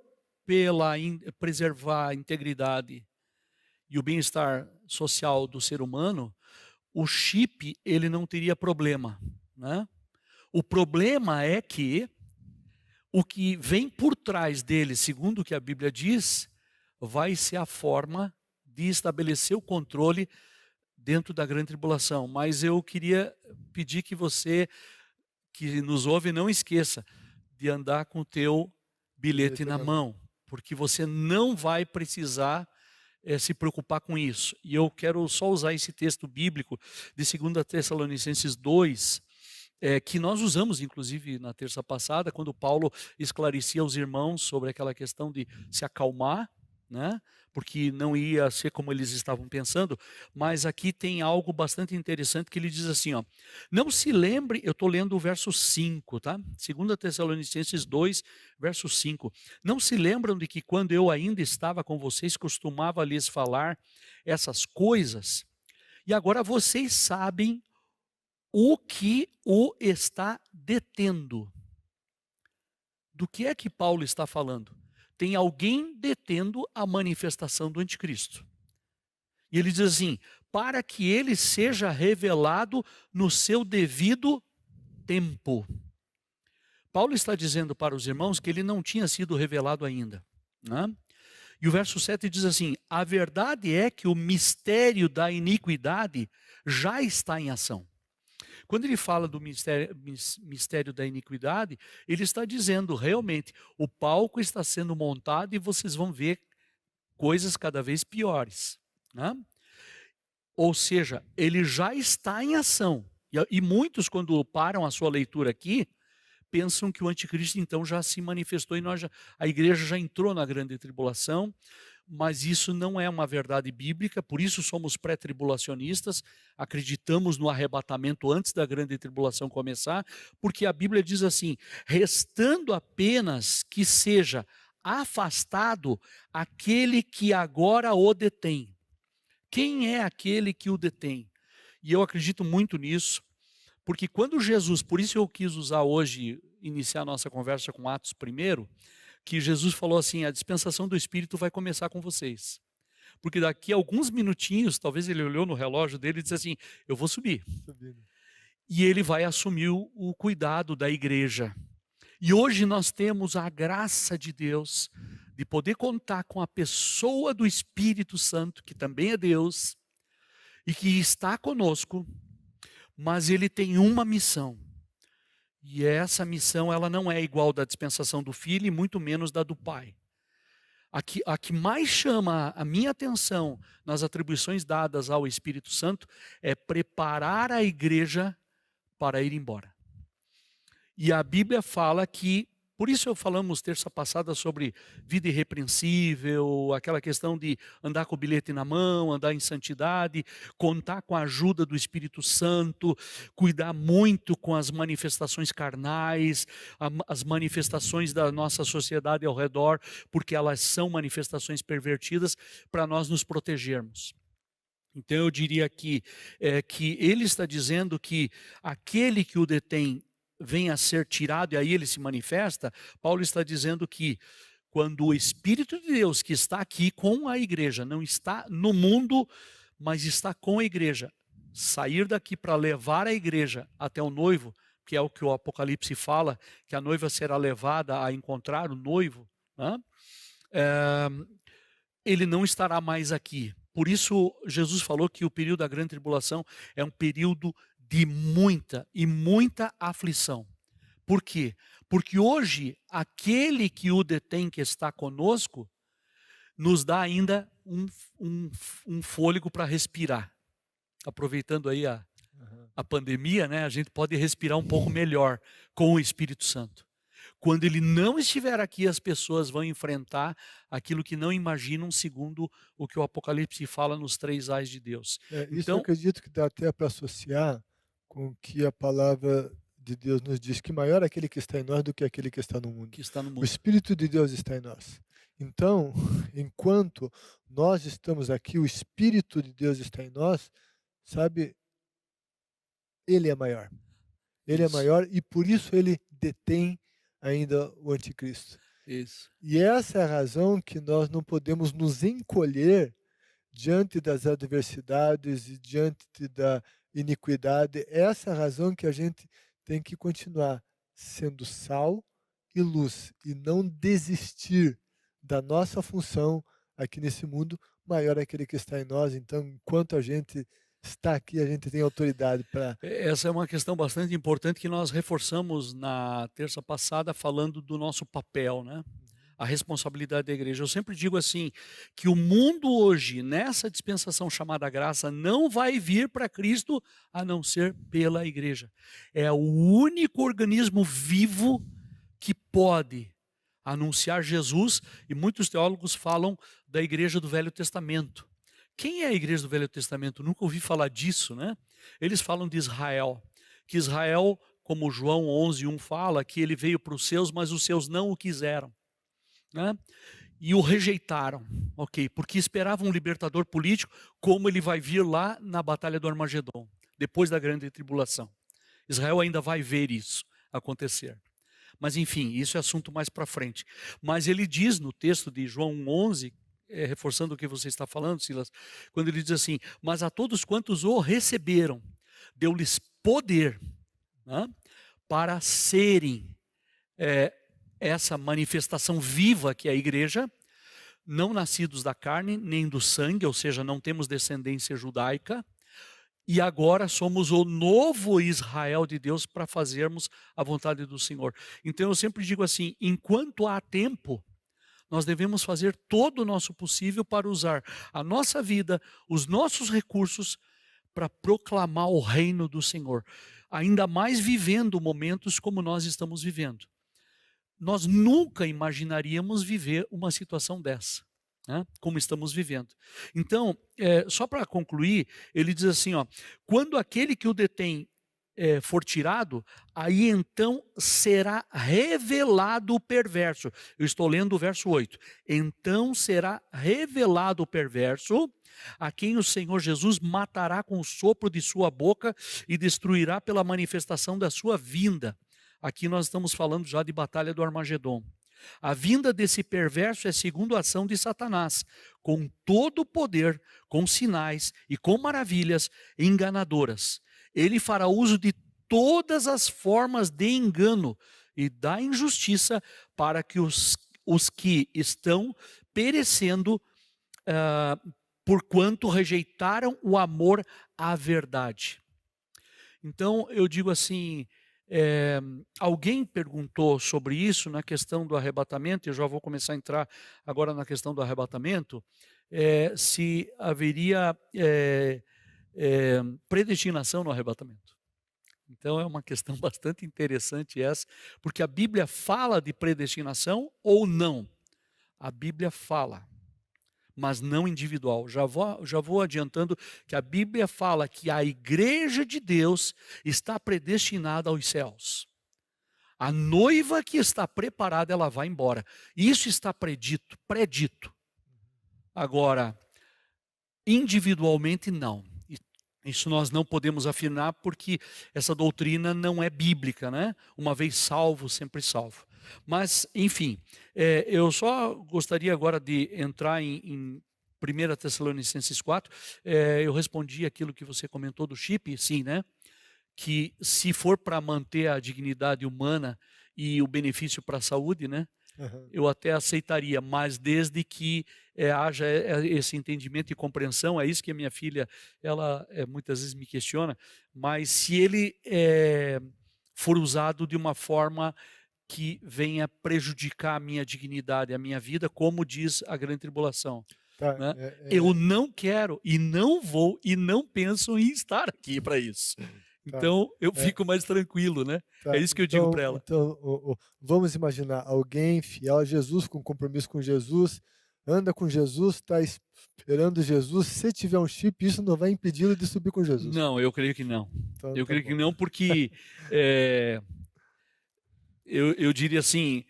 Speaker 2: preservar a integridade e o bem-estar social do ser humano, o chip ele não teria problema, né? O problema é que o que vem por trás dele, segundo o que a Bíblia diz, vai ser a forma de estabelecer o controle dentro da grande tribulação. Mas eu queria pedir que você, que nos ouve, não esqueça de andar com o teu bilhete na mão, porque você não vai precisar se preocupar com isso. E eu quero só usar esse texto bíblico de 2 Tessalonicenses 2, que nós usamos, inclusive, na terça passada, quando Paulo esclarecia aos irmãos sobre aquela questão de se acalmar, né? Porque não ia ser como eles estavam pensando, mas aqui tem algo bastante interessante que ele diz assim, ó, não se lembre, eu estou lendo o verso 5, tá? 2 Tessalonicenses 2, verso 5. Não se lembram de que quando eu ainda estava com vocês, costumava lhes falar essas coisas? E agora vocês sabem o que o está detendo. Do que é que Paulo está falando? Tem alguém detendo a manifestação do anticristo. E ele diz assim, para que ele seja revelado no seu devido tempo. Paulo está dizendo para os irmãos que ele não tinha sido revelado ainda, né? E o verso 7 diz assim, a verdade é que o mistério da iniquidade já está em ação. Quando ele fala do mistério da iniquidade, ele está dizendo realmente, o palco está sendo montado e vocês vão ver coisas cada vez piores, né? Ou seja, ele já está em ação. E muitos, quando param a sua leitura aqui, pensam que o anticristo então já se manifestou e a igreja já entrou na grande tribulação, mas isso não é uma verdade bíblica, por isso somos pré-tribulacionistas, acreditamos no arrebatamento antes da grande tribulação começar, porque a Bíblia diz assim, restando apenas que seja afastado aquele que agora o detém. Quem é aquele que o detém? E eu acredito muito nisso, porque quando Jesus, por isso eu quis usar hoje, iniciar a nossa conversa com Atos 1, que Jesus falou assim, a dispensação do Espírito vai começar com vocês. Porque daqui a alguns minutinhos, talvez ele olhou no relógio dele e disse assim, eu vou subir. E ele vai assumir o cuidado da igreja. E hoje nós temos a graça de Deus, de poder contar com a pessoa do Espírito Santo, que também é Deus, e que está conosco, mas ele tem uma missão. E essa missão ela não é igual da dispensação do Filho e muito menos da do Pai. A que mais chama a minha atenção nas atribuições dadas ao Espírito Santo é preparar a igreja para ir embora. E a Bíblia fala que, por isso falamos terça passada sobre vida irrepreensível, aquela questão de andar com o bilhete na mão, andar em santidade, contar com a ajuda do Espírito Santo, cuidar muito com as manifestações carnais, as manifestações da nossa sociedade ao redor, porque elas são manifestações pervertidas, para nós nos protegermos. Então eu diria que ele está dizendo que aquele que o detém vem a ser tirado e aí ele se manifesta. Paulo está dizendo que quando o Espírito de Deus que está aqui com a igreja, não está no mundo, mas está com a igreja, sair daqui para levar a igreja até o noivo, que é o que o Apocalipse fala, que a noiva será levada a encontrar o noivo, né? Ele não estará mais aqui. Por isso Jesus falou que o período da grande tribulação é um período de muita aflição. Por quê? Porque hoje, aquele que o detém, que está conosco, nos dá ainda um fôlego para respirar. Aproveitando aí a pandemia, né, a gente pode respirar um pouco melhor com o Espírito Santo. Quando ele não estiver aqui, as pessoas vão enfrentar aquilo que não imaginam, segundo o que o Apocalipse fala nos 3 ais de Deus.
Speaker 1: Isso
Speaker 2: então,
Speaker 1: eu acredito que dá até para associar com o que a palavra de Deus nos diz, que maior é aquele que está em nós do que aquele que está no mundo.
Speaker 2: que está no
Speaker 1: O
Speaker 2: mundo.
Speaker 1: Espírito de Deus está em nós. Então, enquanto nós estamos aqui, o Espírito de Deus está em nós, sabe, ele é maior. Ele é
Speaker 2: Isso.
Speaker 1: maior e por isso ele detém ainda o anticristo.
Speaker 2: Isso.
Speaker 1: E essa é a razão que nós não podemos nos encolher diante das adversidades e diante da iniquidade. Essa é a razão que a gente tem que continuar sendo sal e luz e não desistir da nossa função aqui nesse mundo. Maior é aquele que está em nós. Então, enquanto a gente está aqui, a gente tem autoridade para...
Speaker 2: Essa é uma questão bastante importante que nós reforçamos na terça passada, falando do nosso papel, né? a responsabilidade da igreja. Eu sempre digo assim, que o mundo hoje, nessa dispensação chamada graça, não vai vir para Cristo a não ser pela igreja. É o único organismo vivo que pode anunciar Jesus, e muitos teólogos falam da igreja do Velho Testamento. Quem é a igreja do Velho Testamento? Nunca ouvi falar disso, né? Eles falam de Israel, que Israel, como João 11:1 fala, que ele veio para os seus, mas os seus não o quiseram, né? E o rejeitaram, ok? Porque esperavam um libertador político, como ele vai vir lá na Batalha do Armagedon, depois da grande tribulação. Israel ainda vai ver isso acontecer. Mas enfim, isso é assunto mais para frente. Mas ele diz no texto de João 11, reforçando o que você está falando, Silas, quando ele diz assim: mas a todos quantos o receberam, deu-lhes poder, né, para serem essa manifestação viva que é a igreja, não nascidos da carne nem do sangue, ou seja, não temos descendência judaica, e agora somos o novo Israel de Deus para fazermos a vontade do Senhor. Então eu sempre digo assim, enquanto há tempo, nós devemos fazer todo o nosso possível para usar a nossa vida, os nossos recursos, para proclamar o reino do Senhor. Ainda mais vivendo momentos como nós estamos vivendo. Nós nunca imaginaríamos viver uma situação dessa, né, como estamos vivendo. Então, só para concluir, ele diz assim, ó, quando aquele que o detém for tirado, aí então será revelado o perverso. Eu estou lendo o verso 8. Então será revelado o perverso, a quem o Senhor Jesus matará com o sopro de sua boca e destruirá pela manifestação da sua vinda. Aqui nós estamos falando já de batalha do Armagedon. A vinda desse perverso é segundo a ação de Satanás, com todo o poder, com sinais e com maravilhas enganadoras. Ele fará uso de todas as formas de engano e da injustiça para que os que estão perecendo, porquanto rejeitaram o amor à verdade. Então eu digo assim, alguém perguntou sobre isso na questão do arrebatamento, eu já vou começar a entrar agora na questão do arrebatamento, se haveria predestinação no arrebatamento. Então é uma questão bastante interessante essa, porque a Bíblia fala de predestinação ou não? A Bíblia fala, mas não individual. Já vou adiantando que a Bíblia fala que a igreja de Deus está predestinada aos céus. A noiva que está preparada, ela vai embora. Isso está predito. Agora, individualmente não. Isso nós não podemos afirmar porque essa doutrina não é bíblica, né? Uma vez salvo, sempre salvo. Mas, enfim, eu só gostaria agora de entrar em 1 Tessalonicenses 4. Eu respondi aquilo que você comentou do chip, sim, né? Que se for para manter a dignidade humana e o benefício para a saúde, né? Uhum. Eu até aceitaria, mas desde que haja esse entendimento e compreensão. É isso que a minha filha, ela muitas vezes me questiona, mas se ele for usado de uma forma que venha prejudicar a minha dignidade, a minha vida, como diz a grande tribulação. Tá, né? Eu não quero e não vou e não penso em estar aqui para isso. Então eu fico mais tranquilo, né? É isso que eu digo para ela.
Speaker 1: Então, vamos imaginar alguém fiel a Jesus, com compromisso com Jesus, anda com Jesus, está esperando Jesus. Se tiver um chip, isso não vai impedi-lo de subir com Jesus.
Speaker 2: Não, eu creio que não. Então, eu creio que não, porque eu diria assim,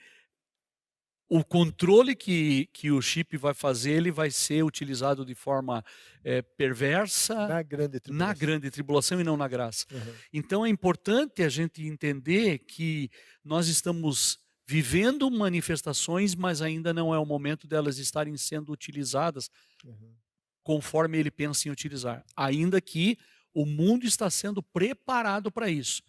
Speaker 2: o controle que o chip vai fazer, ele vai ser utilizado de forma perversa na grande tribulação e não na graça. Uhum. Então é importante a gente entender que nós estamos vivendo manifestações, mas ainda não é o momento delas estarem sendo utilizadas conforme ele pensa em utilizar. Ainda que o mundo está sendo preparado para isso.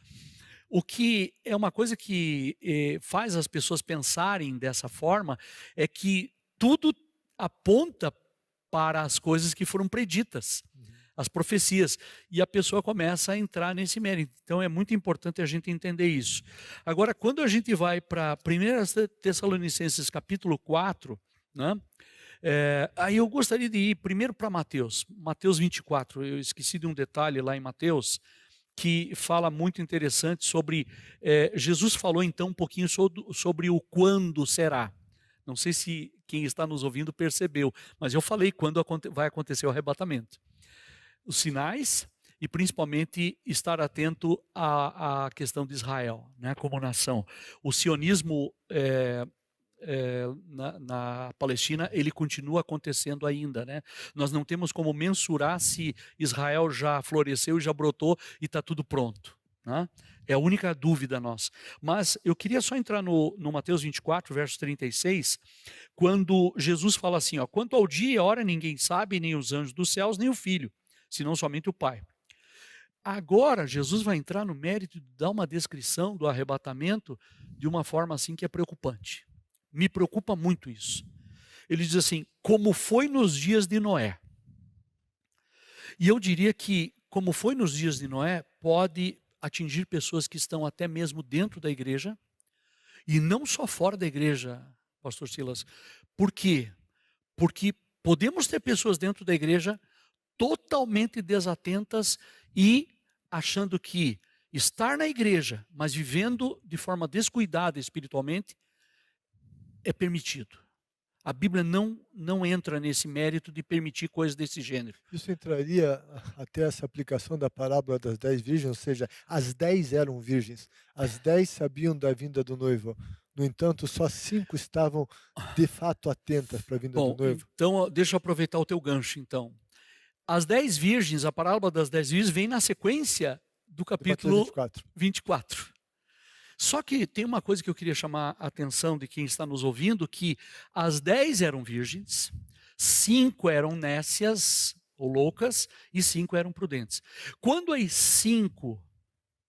Speaker 2: O que é uma coisa que faz as pessoas pensarem dessa forma é que tudo aponta para as coisas que foram preditas. as profecias, e a pessoa começa a entrar nesse mérito. Então é muito importante a gente entender isso. Agora, quando a gente vai para 1 Tessalonicenses capítulo 4, né, aí eu gostaria de ir primeiro para Mateus 24, eu esqueci de um detalhe lá em Mateus, que fala muito interessante sobre, Jesus falou então um pouquinho sobre o quando será. Não sei se quem está nos ouvindo percebeu, mas eu falei quando vai acontecer o arrebatamento. Os sinais e principalmente estar atento à questão de Israel, né, como nação. O sionismo na Palestina, ele continua acontecendo ainda, né? Nós não temos como mensurar se Israel já floresceu e já brotou e está tudo pronto, né? É a única dúvida nossa. Mas eu queria só entrar no Mateus 24, verso 36, quando Jesus fala assim, ó, quanto ao dia e a hora ninguém sabe, nem os anjos dos céus, nem o Filho, senão somente o Pai. Agora, Jesus vai entrar no mérito de dar uma descrição do arrebatamento de uma forma assim que é preocupante. Me preocupa muito isso. Ele diz assim, como foi nos dias de Noé. E eu diria que, como foi nos dias de Noé, pode atingir pessoas que estão até mesmo dentro da igreja, e não só fora da igreja, pastor Silas. Por quê? Porque podemos ter pessoas dentro da igreja totalmente desatentas e achando que estar na igreja, mas vivendo de forma descuidada espiritualmente, é permitido. A Bíblia não entra nesse mérito de permitir coisas desse gênero.
Speaker 1: Isso entraria até essa aplicação da parábola das 10 virgens, ou seja, as 10 eram virgens, as 10 sabiam da vinda do noivo. No entanto, só 5 estavam de fato atentas para a vinda do noivo.
Speaker 2: Então deixa eu aproveitar o teu gancho então. As 10 virgens, a parábola das 10 virgens vem na sequência do capítulo 24. Só que tem uma coisa que eu queria chamar a atenção de quem está nos ouvindo, que as 10 eram virgens, 5 eram nécias ou loucas e 5 eram prudentes. Quando as 5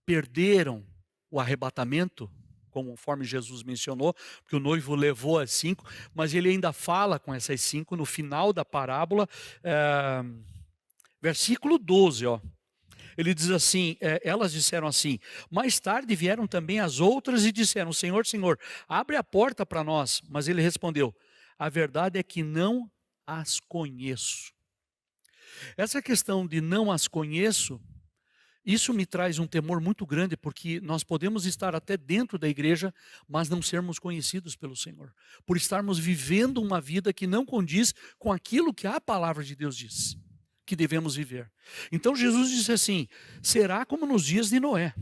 Speaker 2: perderam o arrebatamento, conforme Jesus mencionou, porque o noivo levou as 5, mas ele ainda fala com essas 5 no final da parábola, versículo 12, ó. Ele diz assim, elas disseram assim, mais tarde vieram também as outras e disseram, Senhor, Senhor, abre a porta para nós. Mas ele respondeu, a verdade é que não as conheço. Essa questão de não as conheço, isso me traz um temor muito grande, porque nós podemos estar até dentro da igreja, mas não sermos conhecidos pelo Senhor. Por estarmos vivendo uma vida que não condiz com aquilo que a palavra de Deus diz que devemos viver. Então Jesus disse assim, será como nos dias de Noé.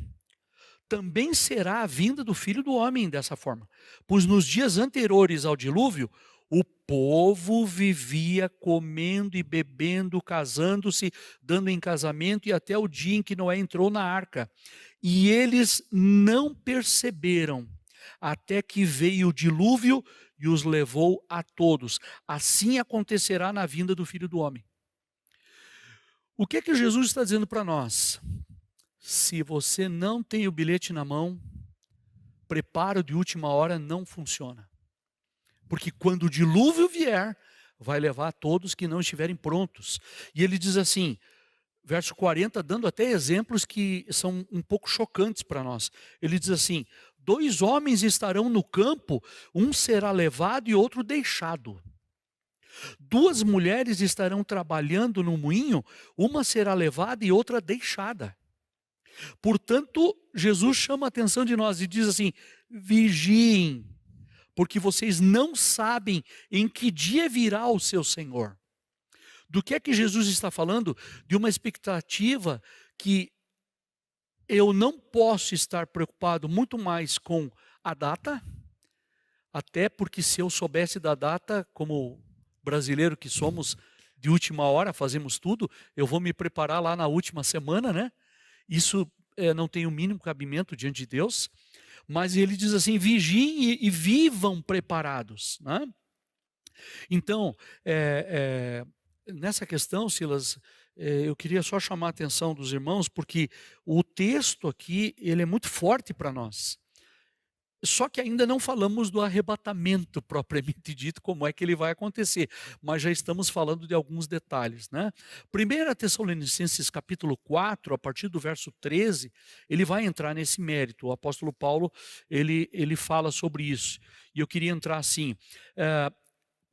Speaker 2: Também será a vinda do Filho do Homem dessa forma. Pois nos dias anteriores ao dilúvio, o povo vivia comendo e bebendo, casando-se, dando em casamento, e até o dia em que Noé entrou na arca. E eles não perceberam, até que veio o dilúvio e os levou a todos. Assim acontecerá na vinda do Filho do Homem. O que Jesus está dizendo para nós? Se você não tem o bilhete na mão, preparo de última hora não funciona. Porque quando o dilúvio vier, vai levar a todos que não estiverem prontos. E ele diz assim, verso 40, dando até exemplos que são um pouco chocantes para nós. Ele diz assim, 2 homens estarão no campo, um será levado e outro deixado. 2 mulheres estarão trabalhando no moinho, uma será levada e outra deixada. Portanto, Jesus chama a atenção de nós e diz assim, vigiem, porque vocês não sabem em que dia virá o seu Senhor. Do que é que Jesus está falando? De uma expectativa que eu não posso estar preocupado muito mais com a data, até porque se eu soubesse da data, como brasileiro que somos, de última hora, fazemos tudo, eu vou me preparar lá na última semana, né? Isso não tem o mínimo cabimento diante de Deus, mas ele diz assim, vigiem e vivam preparados, né? Então, nessa questão, Silas, eu queria só chamar a atenção dos irmãos, porque o texto aqui, ele é muito forte para nós. Só que ainda não falamos do arrebatamento propriamente dito, como é que ele vai acontecer, mas já estamos falando de alguns detalhes, né? 1 Tessalonicenses capítulo 4, a partir do verso 13, ele vai entrar nesse mérito. O apóstolo Paulo, ele fala sobre isso. E eu queria entrar assim,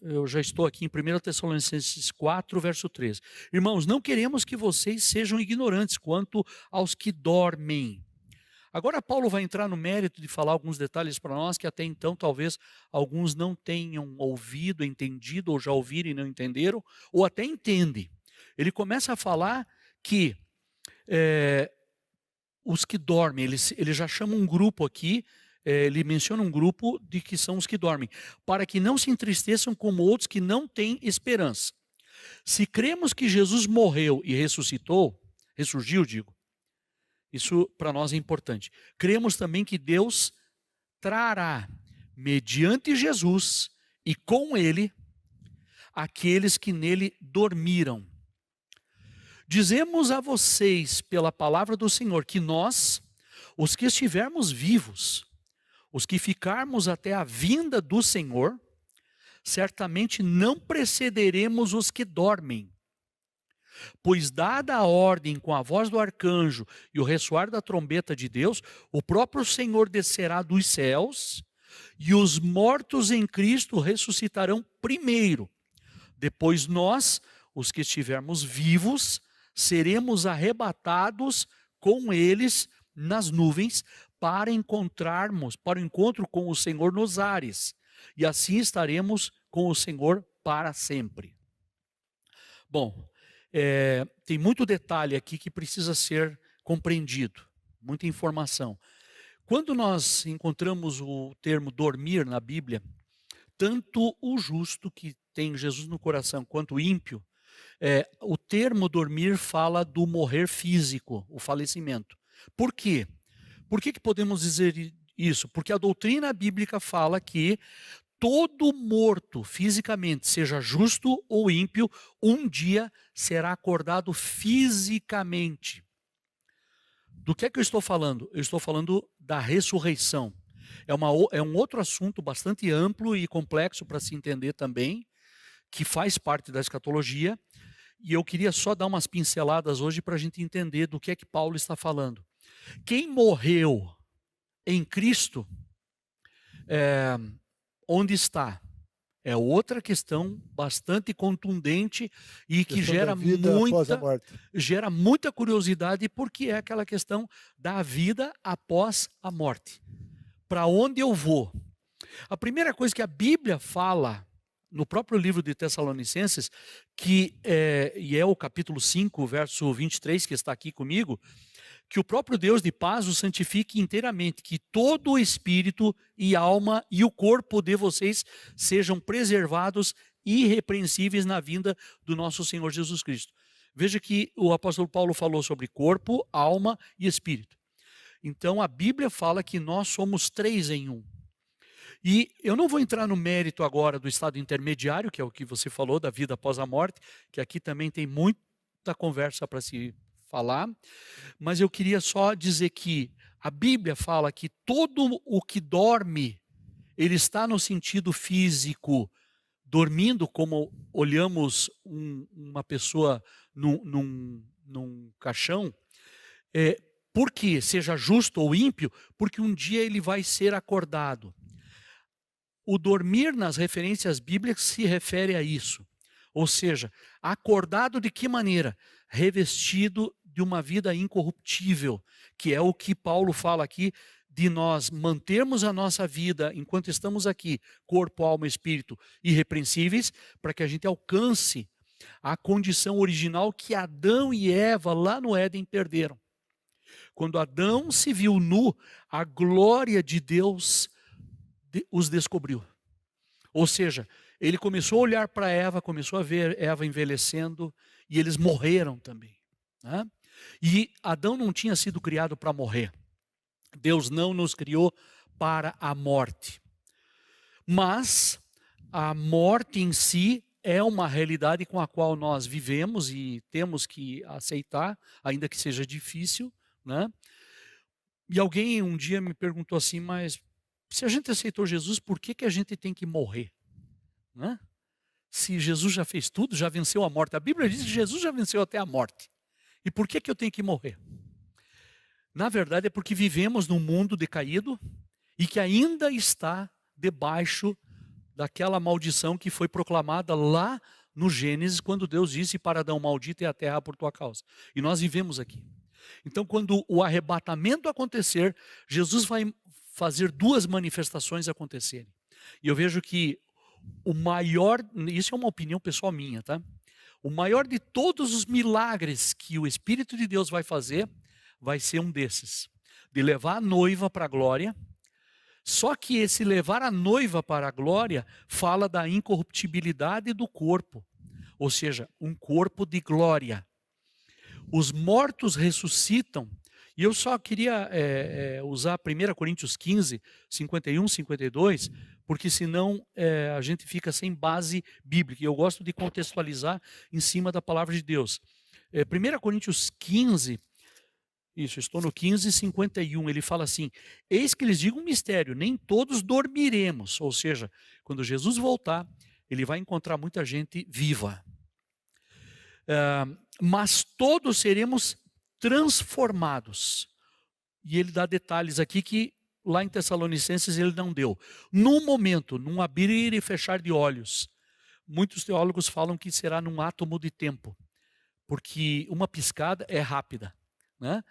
Speaker 2: eu já estou aqui em 1 Tessalonicenses 4, verso 13. Irmãos, não queremos que vocês sejam ignorantes quanto aos que dormem. Agora Paulo vai entrar no mérito de falar alguns detalhes para nós que até então talvez alguns não tenham ouvido, entendido, ou já ouviram e não entenderam, ou até entendem. Ele começa a falar que os que dormem, ele já chama um grupo aqui, ele menciona um grupo de que são os que dormem, para que não se entristeçam como outros que não têm esperança. Se cremos que Jesus morreu e ressurgiu, digo, isso para nós é importante. Cremos também que Deus trará, mediante Jesus e com ele, aqueles que nele dormiram. Dizemos a vocês, pela palavra do Senhor, que nós, os que estivermos vivos, os que ficarmos até a vinda do Senhor, certamente não precederemos os que dormem. Pois dada a ordem com a voz do arcanjo e o ressoar da trombeta de Deus, o próprio Senhor descerá dos céus e os mortos em Cristo ressuscitarão primeiro. Depois nós, os que estivermos vivos, seremos arrebatados com eles nas nuvens para o encontro com o Senhor nos ares. E assim estaremos com o Senhor para sempre. Bom, tem muito detalhe aqui que precisa ser compreendido, muita informação. Quando nós encontramos o termo dormir na Bíblia, tanto o justo que tem Jesus no coração, quanto o ímpio, o termo dormir fala do morrer físico, o falecimento. Por quê? Por que podemos dizer isso? Porque a doutrina bíblica fala que todo morto fisicamente, seja justo ou ímpio, um dia será acordado fisicamente. Do que é que eu estou falando? Eu estou falando da ressurreição. É um outro assunto bastante amplo e complexo para se entender também, que faz parte da escatologia, e eu queria só dar umas pinceladas hoje para a gente entender do que é que Paulo está falando. Quem morreu em Cristo, onde está? É outra questão bastante contundente e que gera muita curiosidade, porque é aquela questão da vida após a morte. Para onde eu vou? A primeira coisa que a Bíblia fala, no próprio livro de Tessalonicenses, e é o capítulo 5, verso 23, que está aqui comigo, que o próprio Deus de paz o santifique inteiramente, que todo o espírito e alma e o corpo de vocês sejam preservados irrepreensíveis na vinda do nosso Senhor Jesus Cristo. Veja que o apóstolo Paulo falou sobre corpo, alma e espírito. Então a Bíblia fala que nós somos 3 em 1. E eu não vou entrar no mérito agora do estado intermediário, que é o que você falou, da vida após a morte, que aqui também tem muita conversa para se falar, mas eu queria só dizer que a Bíblia fala que todo o que dorme, ele está no sentido físico, dormindo como olhamos uma pessoa num caixão, porque seja justo ou ímpio, porque um dia ele vai ser acordado. O dormir nas referências bíblicas se refere a isso. Ou seja, acordado de que maneira? Revestido de uma vida incorruptível, que é o que Paulo fala aqui, de nós mantermos a nossa vida, enquanto estamos aqui, corpo, alma e espírito, irrepreensíveis, para que a gente alcance a condição original que Adão e Eva lá no Éden perderam. Quando Adão se viu nu, a glória de Deus os descobriu. Ou seja, ele começou a olhar para Eva, começou a ver Eva envelhecendo, e eles morreram também, né? E Adão não tinha sido criado para morrer. Deus não nos criou para a morte. Mas a morte em si é uma realidade com a qual nós vivemos e temos que aceitar, ainda que seja difícil, né? E alguém um dia me perguntou assim, mas Se a gente aceitou Jesus, por que a gente tem que morrer? Né? Se Jesus já fez tudo, já venceu a morte. A Bíblia diz que Jesus já venceu até a morte. E por que eu tenho que morrer? Na verdade é porque vivemos num mundo decaído e que ainda está debaixo daquela maldição que foi proclamada lá no Gênesis, quando Deus disse para Adão: maldita é a terra por tua causa. E nós vivemos aqui. Então, quando o arrebatamento acontecer, Jesus vai fazer duas manifestações acontecerem. E eu vejo que o maior, isso é uma opinião pessoal minha, tá? O maior de todos os milagres que o Espírito de Deus vai fazer, vai ser um desses, de levar a noiva para a glória. Só que esse levar a noiva para a glória fala da incorruptibilidade do corpo, ou seja, um corpo de glória. Os mortos ressuscitam, e eu só queria usar 1 Coríntios 15, 51, 52, porque senão a gente fica sem base bíblica, e eu gosto de contextualizar em cima da palavra de Deus. 1 Coríntios 15, isso, estou no 15, 51, ele fala assim: eis que lhes digo um mistério, nem todos dormiremos, ou seja, quando Jesus voltar, ele vai encontrar muita gente viva. Mas todos seremos transformados. E ele dá detalhes aqui que lá em Tessalonicenses ele não deu. Num momento, num abrir e fechar de olhos. Muitos teólogos falam que será num átomo de tempo, porque uma piscada é rápida, né?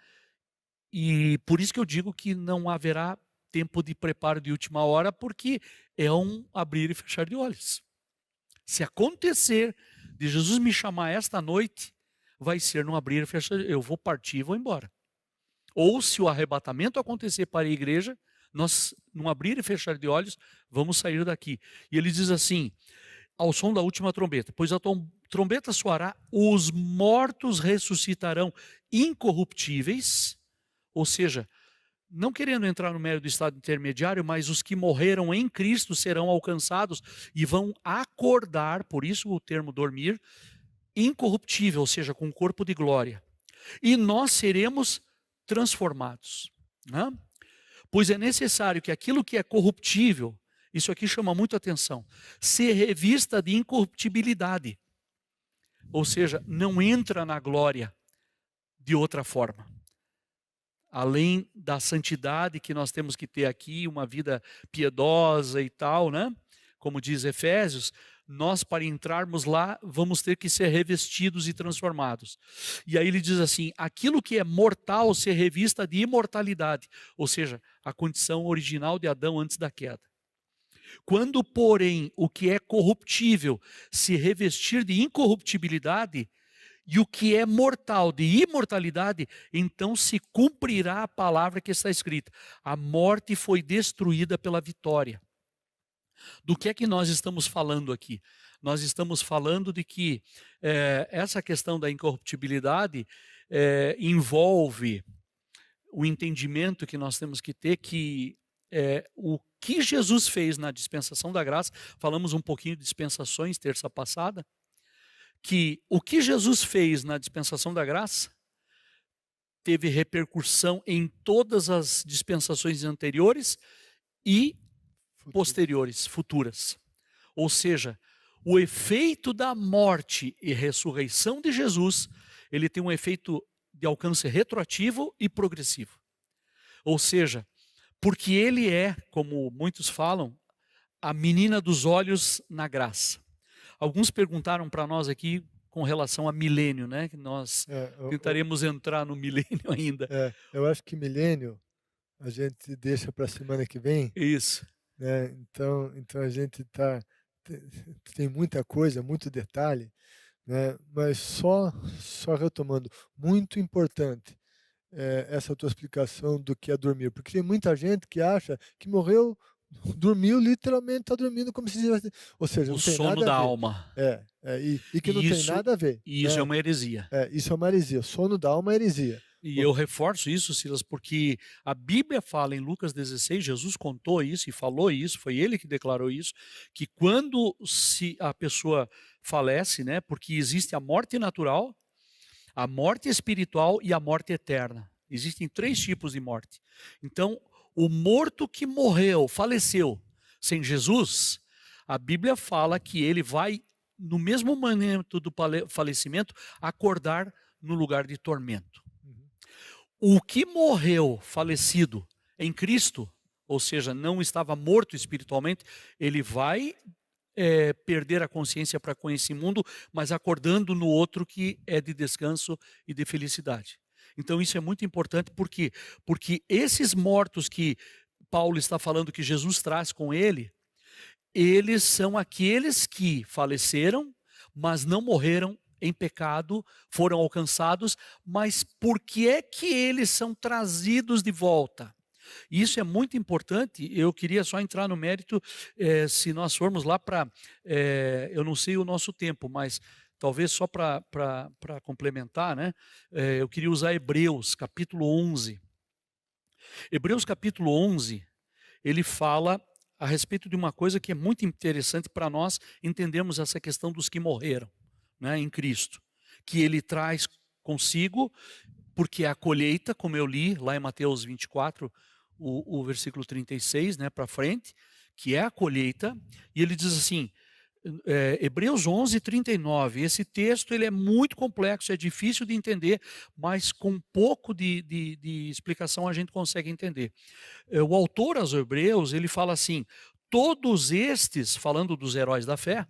Speaker 2: E por isso que eu digo que não haverá tempo de preparo de última hora, porque é um abrir e fechar de olhos. Se acontecer de Jesus me chamar esta noite, vai ser num abrir e fechar, eu vou partir e vou embora. Ou se o arrebatamento acontecer para a igreja, nós, num abrir e fechar de olhos, vamos sair daqui. E ele diz assim: ao som da última trombeta, pois a trombeta soará, os mortos ressuscitarão incorruptíveis, ou seja, não querendo entrar no mérito do estado intermediário, mas os que morreram em Cristo serão alcançados e vão acordar, por isso o termo dormir, incorruptível, ou seja, com corpo de glória. E nós seremos transformados, né? Pois é necessário que aquilo que é corruptível, isso aqui chama muito atenção, se revista de incorruptibilidade, ou seja, não entra na glória de outra forma. Além da santidade que nós temos que ter aqui, uma vida piedosa e tal, né? Como diz Efésios, nós para entrarmos lá vamos ter que ser revestidos e transformados. E aí ele diz assim: aquilo que é mortal se revista de imortalidade, ou seja, a condição original de Adão antes da queda. Quando, porém, o que é corruptível se revestir de incorruptibilidade, e o que é mortal de imortalidade, então se cumprirá a palavra que está escrita: a morte foi destruída pela vitória. Do que é que nós estamos falando aqui? Nós estamos falando de que essa questão da incorruptibilidade envolve o entendimento que nós temos que ter que o que Jesus fez na dispensação da graça, falamos um pouquinho de dispensações terça passada, que o que Jesus fez na dispensação da graça teve repercussão em todas as dispensações anteriores e posteriores, futuras. Ou seja, o efeito da morte e ressurreição de Jesus, ele tem um efeito de alcance retroativo e progressivo. Ou seja, porque ele é, como muitos falam, a menina dos olhos na graça. Alguns perguntaram para nós aqui com relação a milênio, né? Que nós tentaremos entrar no milênio ainda.
Speaker 1: Eu acho que milênio a gente deixa para a semana que vem.
Speaker 2: Isso.
Speaker 1: Né? Então a gente tem muita coisa, muito detalhe, né? Mas só retomando, muito importante essa tua explicação do que é dormir, porque tem muita gente que acha que morreu, dormiu, literalmente está dormindo como se tivesse, ou seja, não tem nada a ver.
Speaker 2: O sono da alma.
Speaker 1: E que não tem nada a ver.
Speaker 2: E isso é uma heresia.
Speaker 1: Isso é uma heresia. Sono da alma é heresia.
Speaker 2: E eu reforço isso, Silas, porque a Bíblia fala em Lucas 16, Jesus contou isso e falou isso, foi ele que declarou isso, que quando a pessoa falece, né, porque existe a morte natural, a morte espiritual e a morte eterna. Existem 3 tipos de morte. Então, o morto que morreu, faleceu, sem Jesus, a Bíblia fala que ele vai, no mesmo momento do falecimento, acordar no lugar de tormento. O que morreu, falecido em Cristo, ou seja, não estava morto espiritualmente, ele vai perder a consciência para com esse mundo, mas acordando no outro que é de descanso e de felicidade. Então isso é muito importante, porque esses mortos que Paulo está falando que Jesus traz com ele, eles são aqueles que faleceram, mas não morreram em pecado, foram alcançados, mas por que é que eles são trazidos de volta? Isso é muito importante. Eu queria só entrar no mérito, se nós formos lá para, eu não sei o nosso tempo, mas talvez só para complementar, né? Eu queria usar Hebreus capítulo 11. Hebreus capítulo 11, ele fala a respeito de uma coisa que é muito interessante para nós entendermos essa questão dos que morreram, né, em Cristo, que ele traz consigo, porque é a colheita, como eu li lá em Mateus 24, o versículo 36, né, para frente, que é a colheita, e ele diz assim, Hebreus 11, 39, esse texto ele é muito complexo, é difícil de entender, mas com um pouco de explicação a gente consegue entender. O autor aos Hebreus, ele fala assim, todos estes, falando dos heróis da fé,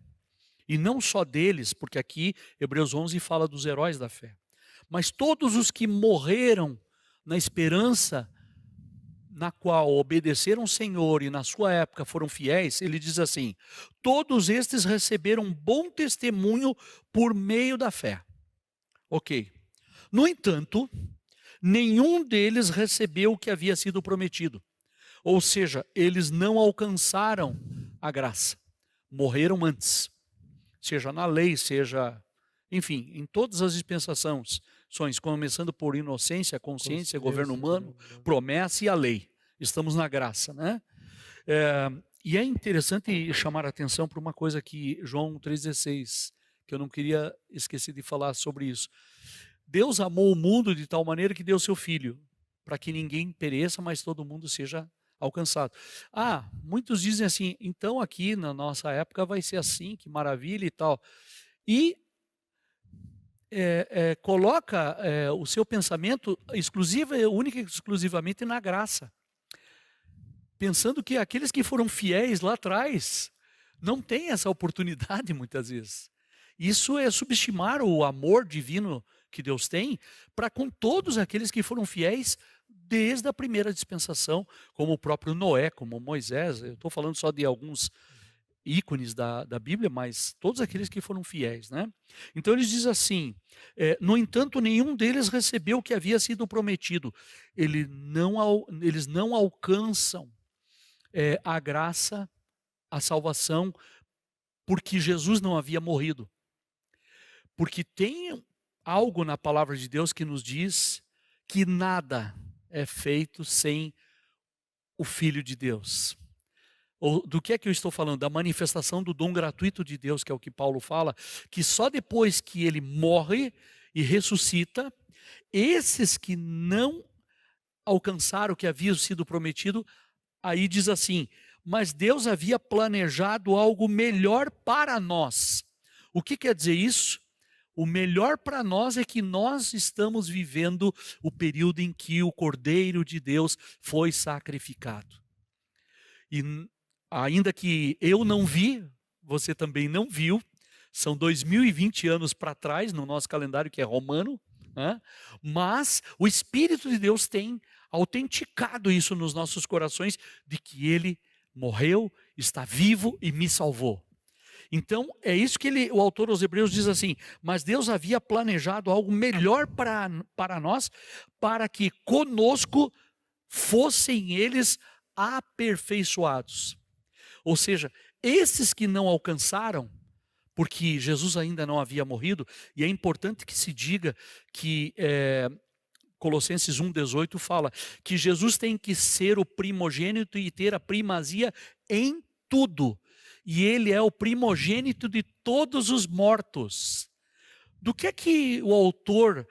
Speaker 2: e não só deles, porque aqui Hebreus 11 fala dos heróis da fé, mas todos os que morreram na esperança na qual obedeceram o Senhor e na sua época foram fiéis, ele diz assim, todos estes receberam bom testemunho por meio da fé. Ok. No entanto, nenhum deles recebeu o que havia sido prometido. Ou seja, eles não alcançaram a graça. Morreram antes. Seja na lei, seja, enfim, em todas as dispensações, começando por inocência, consciência, governo humano, promessa e a lei. Estamos na graça, né? E é interessante chamar a atenção para uma coisa que João 3,16, que eu não queria esquecer de falar sobre isso. Deus amou o mundo de tal maneira que deu seu Filho, para que ninguém pereça, mas todo mundo seja alcançado. Muitos dizem assim, então aqui na nossa época vai ser assim, que maravilha e tal. E coloca o seu pensamento única e exclusivamente na graça. Pensando que aqueles que foram fiéis lá atrás não têm essa oportunidade muitas vezes. Isso é subestimar o amor divino que Deus tem para com todos aqueles que foram fiéis desde a primeira dispensação, como o próprio Noé, como Moisés. Eu estou falando só de alguns ícones da Bíblia, mas todos aqueles que foram fiéis, né? Então ele diz assim, no entanto, nenhum deles recebeu o que havia sido prometido. Eles não alcançam a graça, a salvação, porque Jesus não havia morrido. Porque tem algo na palavra de Deus que nos diz que nada é feito sem o Filho de Deus. Do que é que eu estou falando? Da manifestação do dom gratuito de Deus, que é o que Paulo fala, que só depois que ele morre e ressuscita, esses que não alcançaram o que havia sido prometido, aí diz assim, mas Deus havia planejado algo melhor para nós. O que quer dizer isso? O melhor para nós é que nós estamos vivendo o período em que o Cordeiro de Deus foi sacrificado. E ainda que eu não vi, você também não viu, são 2020 anos para trás no nosso calendário que é romano, né? Mas o Espírito de Deus tem autenticado isso nos nossos corações, de que Ele morreu, está vivo e me salvou. Então é isso que o autor aos Hebreus diz assim, mas Deus havia planejado algo melhor para nós, para que conosco fossem eles aperfeiçoados. Ou seja, esses que não alcançaram, porque Jesus ainda não havia morrido, e é importante que se diga que Colossenses 1,18 fala que Jesus tem que ser o primogênito e ter a primazia em tudo. E ele é o primogênito de todos os mortos. Do que é que o autor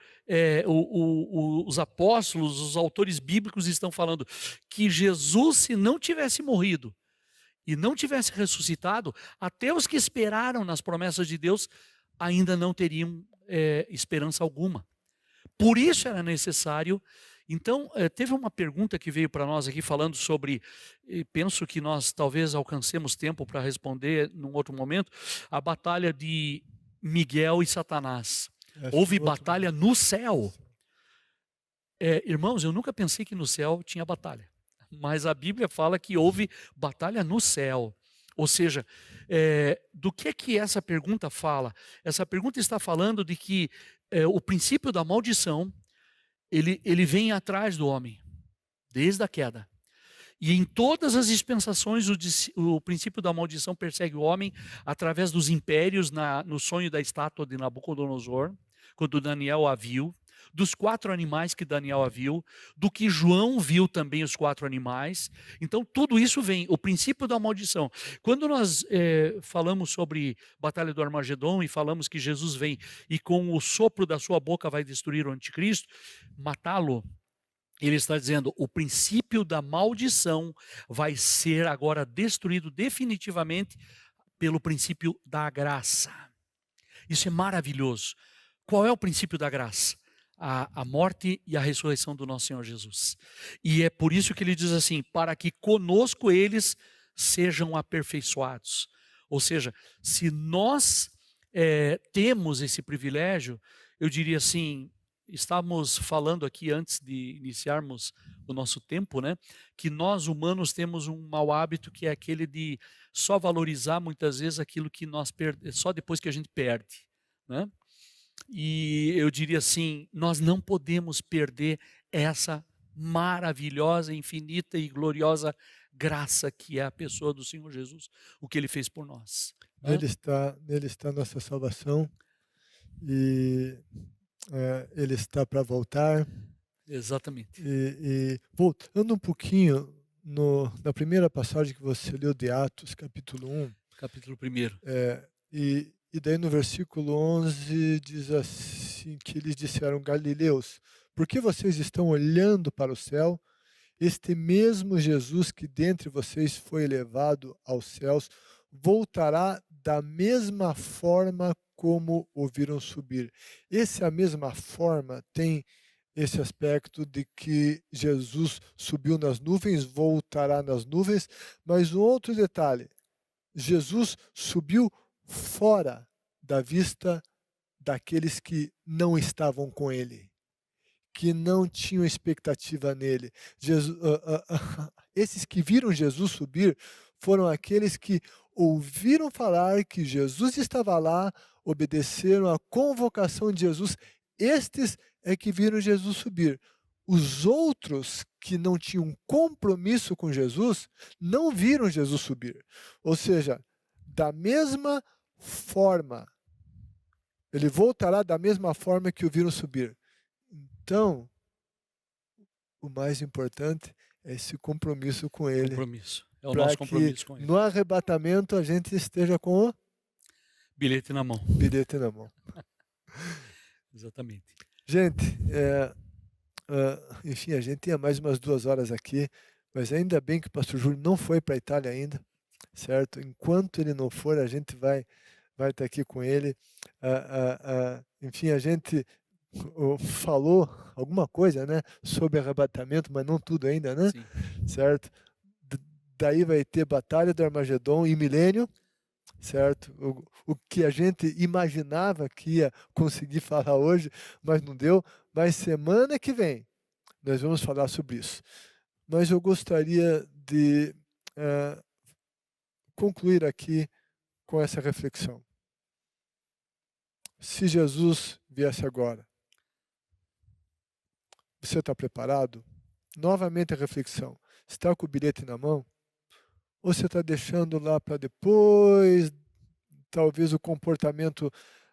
Speaker 2: os apóstolos, os autores bíblicos estão falando que Jesus, se não tivesse morrido e não tivesse ressuscitado, até os que esperaram nas promessas de Deus ainda não teriam esperança alguma. Por isso era necessário. Então, teve uma pergunta que veio para nós aqui falando sobre, penso que nós talvez alcancemos tempo para responder num outro momento, a batalha de Miguel e Satanás. Houve batalha no céu. Irmãos, eu nunca pensei que no céu tinha batalha, mas a Bíblia fala que houve batalha no céu. Ou seja, do que essa pergunta fala? Essa pergunta está falando de que o princípio da maldição, ele vem atrás do homem, desde a queda. E em todas as dispensações, o princípio da maldição persegue o homem através dos impérios, no sonho da estátua de Nabucodonosor, quando Daniel a viu, dos 4 animais que Daniel a viu, do que João viu também os 4 animais. Então tudo isso vem, o princípio da maldição. Quando nós falamos sobre Batalha do Armagedon e falamos que Jesus vem e com o sopro da sua boca vai destruir o anticristo, matá-lo, ele está dizendo, o princípio da maldição vai ser agora destruído definitivamente pelo princípio da graça. Isso é maravilhoso. Qual é o princípio da graça? A morte e a ressurreição do nosso Senhor Jesus. E é por isso que ele diz assim, para que conosco eles sejam aperfeiçoados. Ou seja, se nós temos esse privilégio, eu diria assim, estávamos falando aqui antes de iniciarmos o nosso tempo, né? Que nós humanos temos um mau hábito que é aquele de só valorizar muitas vezes aquilo que nós perdemos, só depois que a gente perde, né? E eu diria assim, nós não podemos perder essa maravilhosa, infinita e gloriosa graça que é a pessoa do Senhor Jesus, o que Ele fez por nós. Né?
Speaker 1: Nele está a nossa salvação e Ele está para voltar.
Speaker 2: Exatamente.
Speaker 1: E voltando um pouquinho na primeira passagem que você leu de Atos, capítulo 1.
Speaker 2: Capítulo 1.
Speaker 1: E daí no versículo 11 diz assim, que eles disseram, Galileus, por que vocês estão olhando para o céu? Este mesmo Jesus que dentre vocês foi elevado aos céus, voltará da mesma forma como o viram subir. Essa mesma forma tem esse aspecto de que Jesus subiu nas nuvens, voltará nas nuvens, mas um outro detalhe, Jesus subiu fora da vista daqueles que não estavam com ele, que não tinham expectativa nele. Esses que viram Jesus subir foram aqueles que ouviram falar que Jesus estava lá, obedeceram à convocação de Jesus. Estes é que viram Jesus subir. Os outros que não tinham compromisso com Jesus não viram Jesus subir. Ou seja, da mesma forma, ele voltará da mesma forma que o viram subir. Então, o mais importante é esse compromisso com ele.
Speaker 2: Compromisso. É o nosso compromisso com ele.
Speaker 1: No arrebatamento a gente esteja com o
Speaker 2: bilhete na mão.
Speaker 1: Bilhete na mão.
Speaker 2: Exatamente.
Speaker 1: Gente, enfim, a gente tinha mais umas 2 horas aqui, mas ainda bem que o pastor Júlio não foi para a Itália ainda, certo? Enquanto ele não for, a gente vai estar aqui com ele. Enfim, a gente falou alguma coisa, né, sobre arrebatamento, mas não tudo ainda, né?
Speaker 2: Sim.
Speaker 1: Certo? Daí vai ter Batalha do Armagedon e Milênio, certo? O que a gente imaginava que ia conseguir falar hoje, mas não deu. Mas semana que vem nós vamos falar sobre isso. Mas eu gostaria de concluir aqui com essa reflexão. Se Jesus viesse agora, você está preparado? Novamente a reflexão. Está com o bilhete na mão? Ou você está deixando lá para depois, talvez o comportamento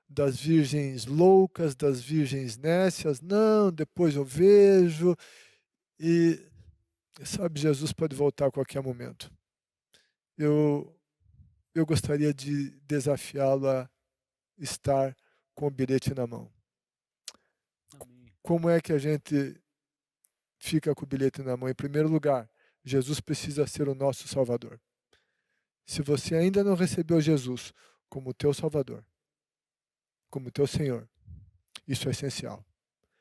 Speaker 1: das virgens loucas, das virgens nécias? Não, depois eu vejo. E, sabe, Jesus pode voltar a qualquer momento. Eu gostaria de desafiá-lo a estar com o bilhete na mão.
Speaker 2: Amém.
Speaker 1: Como é que a gente fica com o bilhete na mão? Em primeiro lugar, Jesus precisa ser o nosso Salvador. Se você ainda não recebeu Jesus como teu Salvador, como teu Senhor, isso é essencial.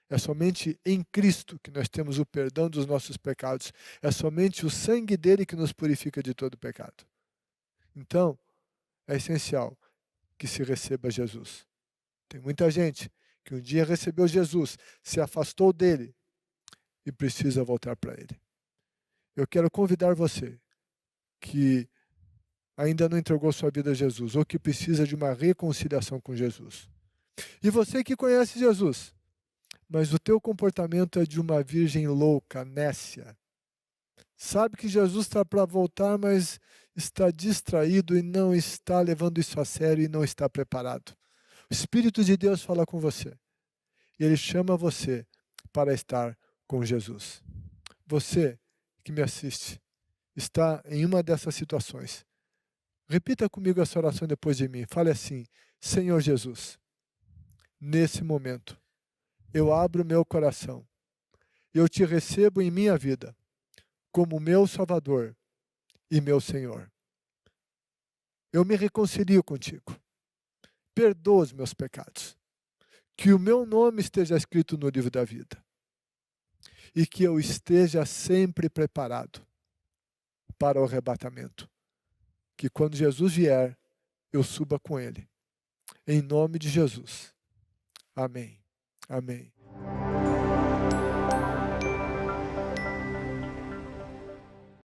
Speaker 1: É somente em Cristo que nós temos o perdão dos nossos pecados. É somente o sangue dele que nos purifica de todo pecado. Então, é essencial que se receba Jesus. Tem muita gente que um dia recebeu Jesus, se afastou dele e precisa voltar para ele. Eu quero convidar você que ainda não entregou sua vida a Jesus ou que precisa de uma reconciliação com Jesus. E você que conhece Jesus, mas o teu comportamento é de uma virgem louca, nécia. Sabe que Jesus está para voltar, mas está distraído e não está levando isso a sério e não está preparado. O Espírito de Deus fala com você. E Ele chama você para estar com Jesus. Você que me assiste, está em uma dessas situações. Repita comigo essa oração depois de mim. Fale assim: Senhor Jesus, nesse momento, eu abro meu coração. Eu te recebo em minha vida como meu Salvador e meu Senhor. Eu me reconcilio contigo. Perdoa os meus pecados. Que o meu nome esteja escrito no livro da vida. E que eu esteja sempre preparado para o arrebatamento. Que quando Jesus vier, eu suba com ele. Em nome de Jesus. Amém. Amém.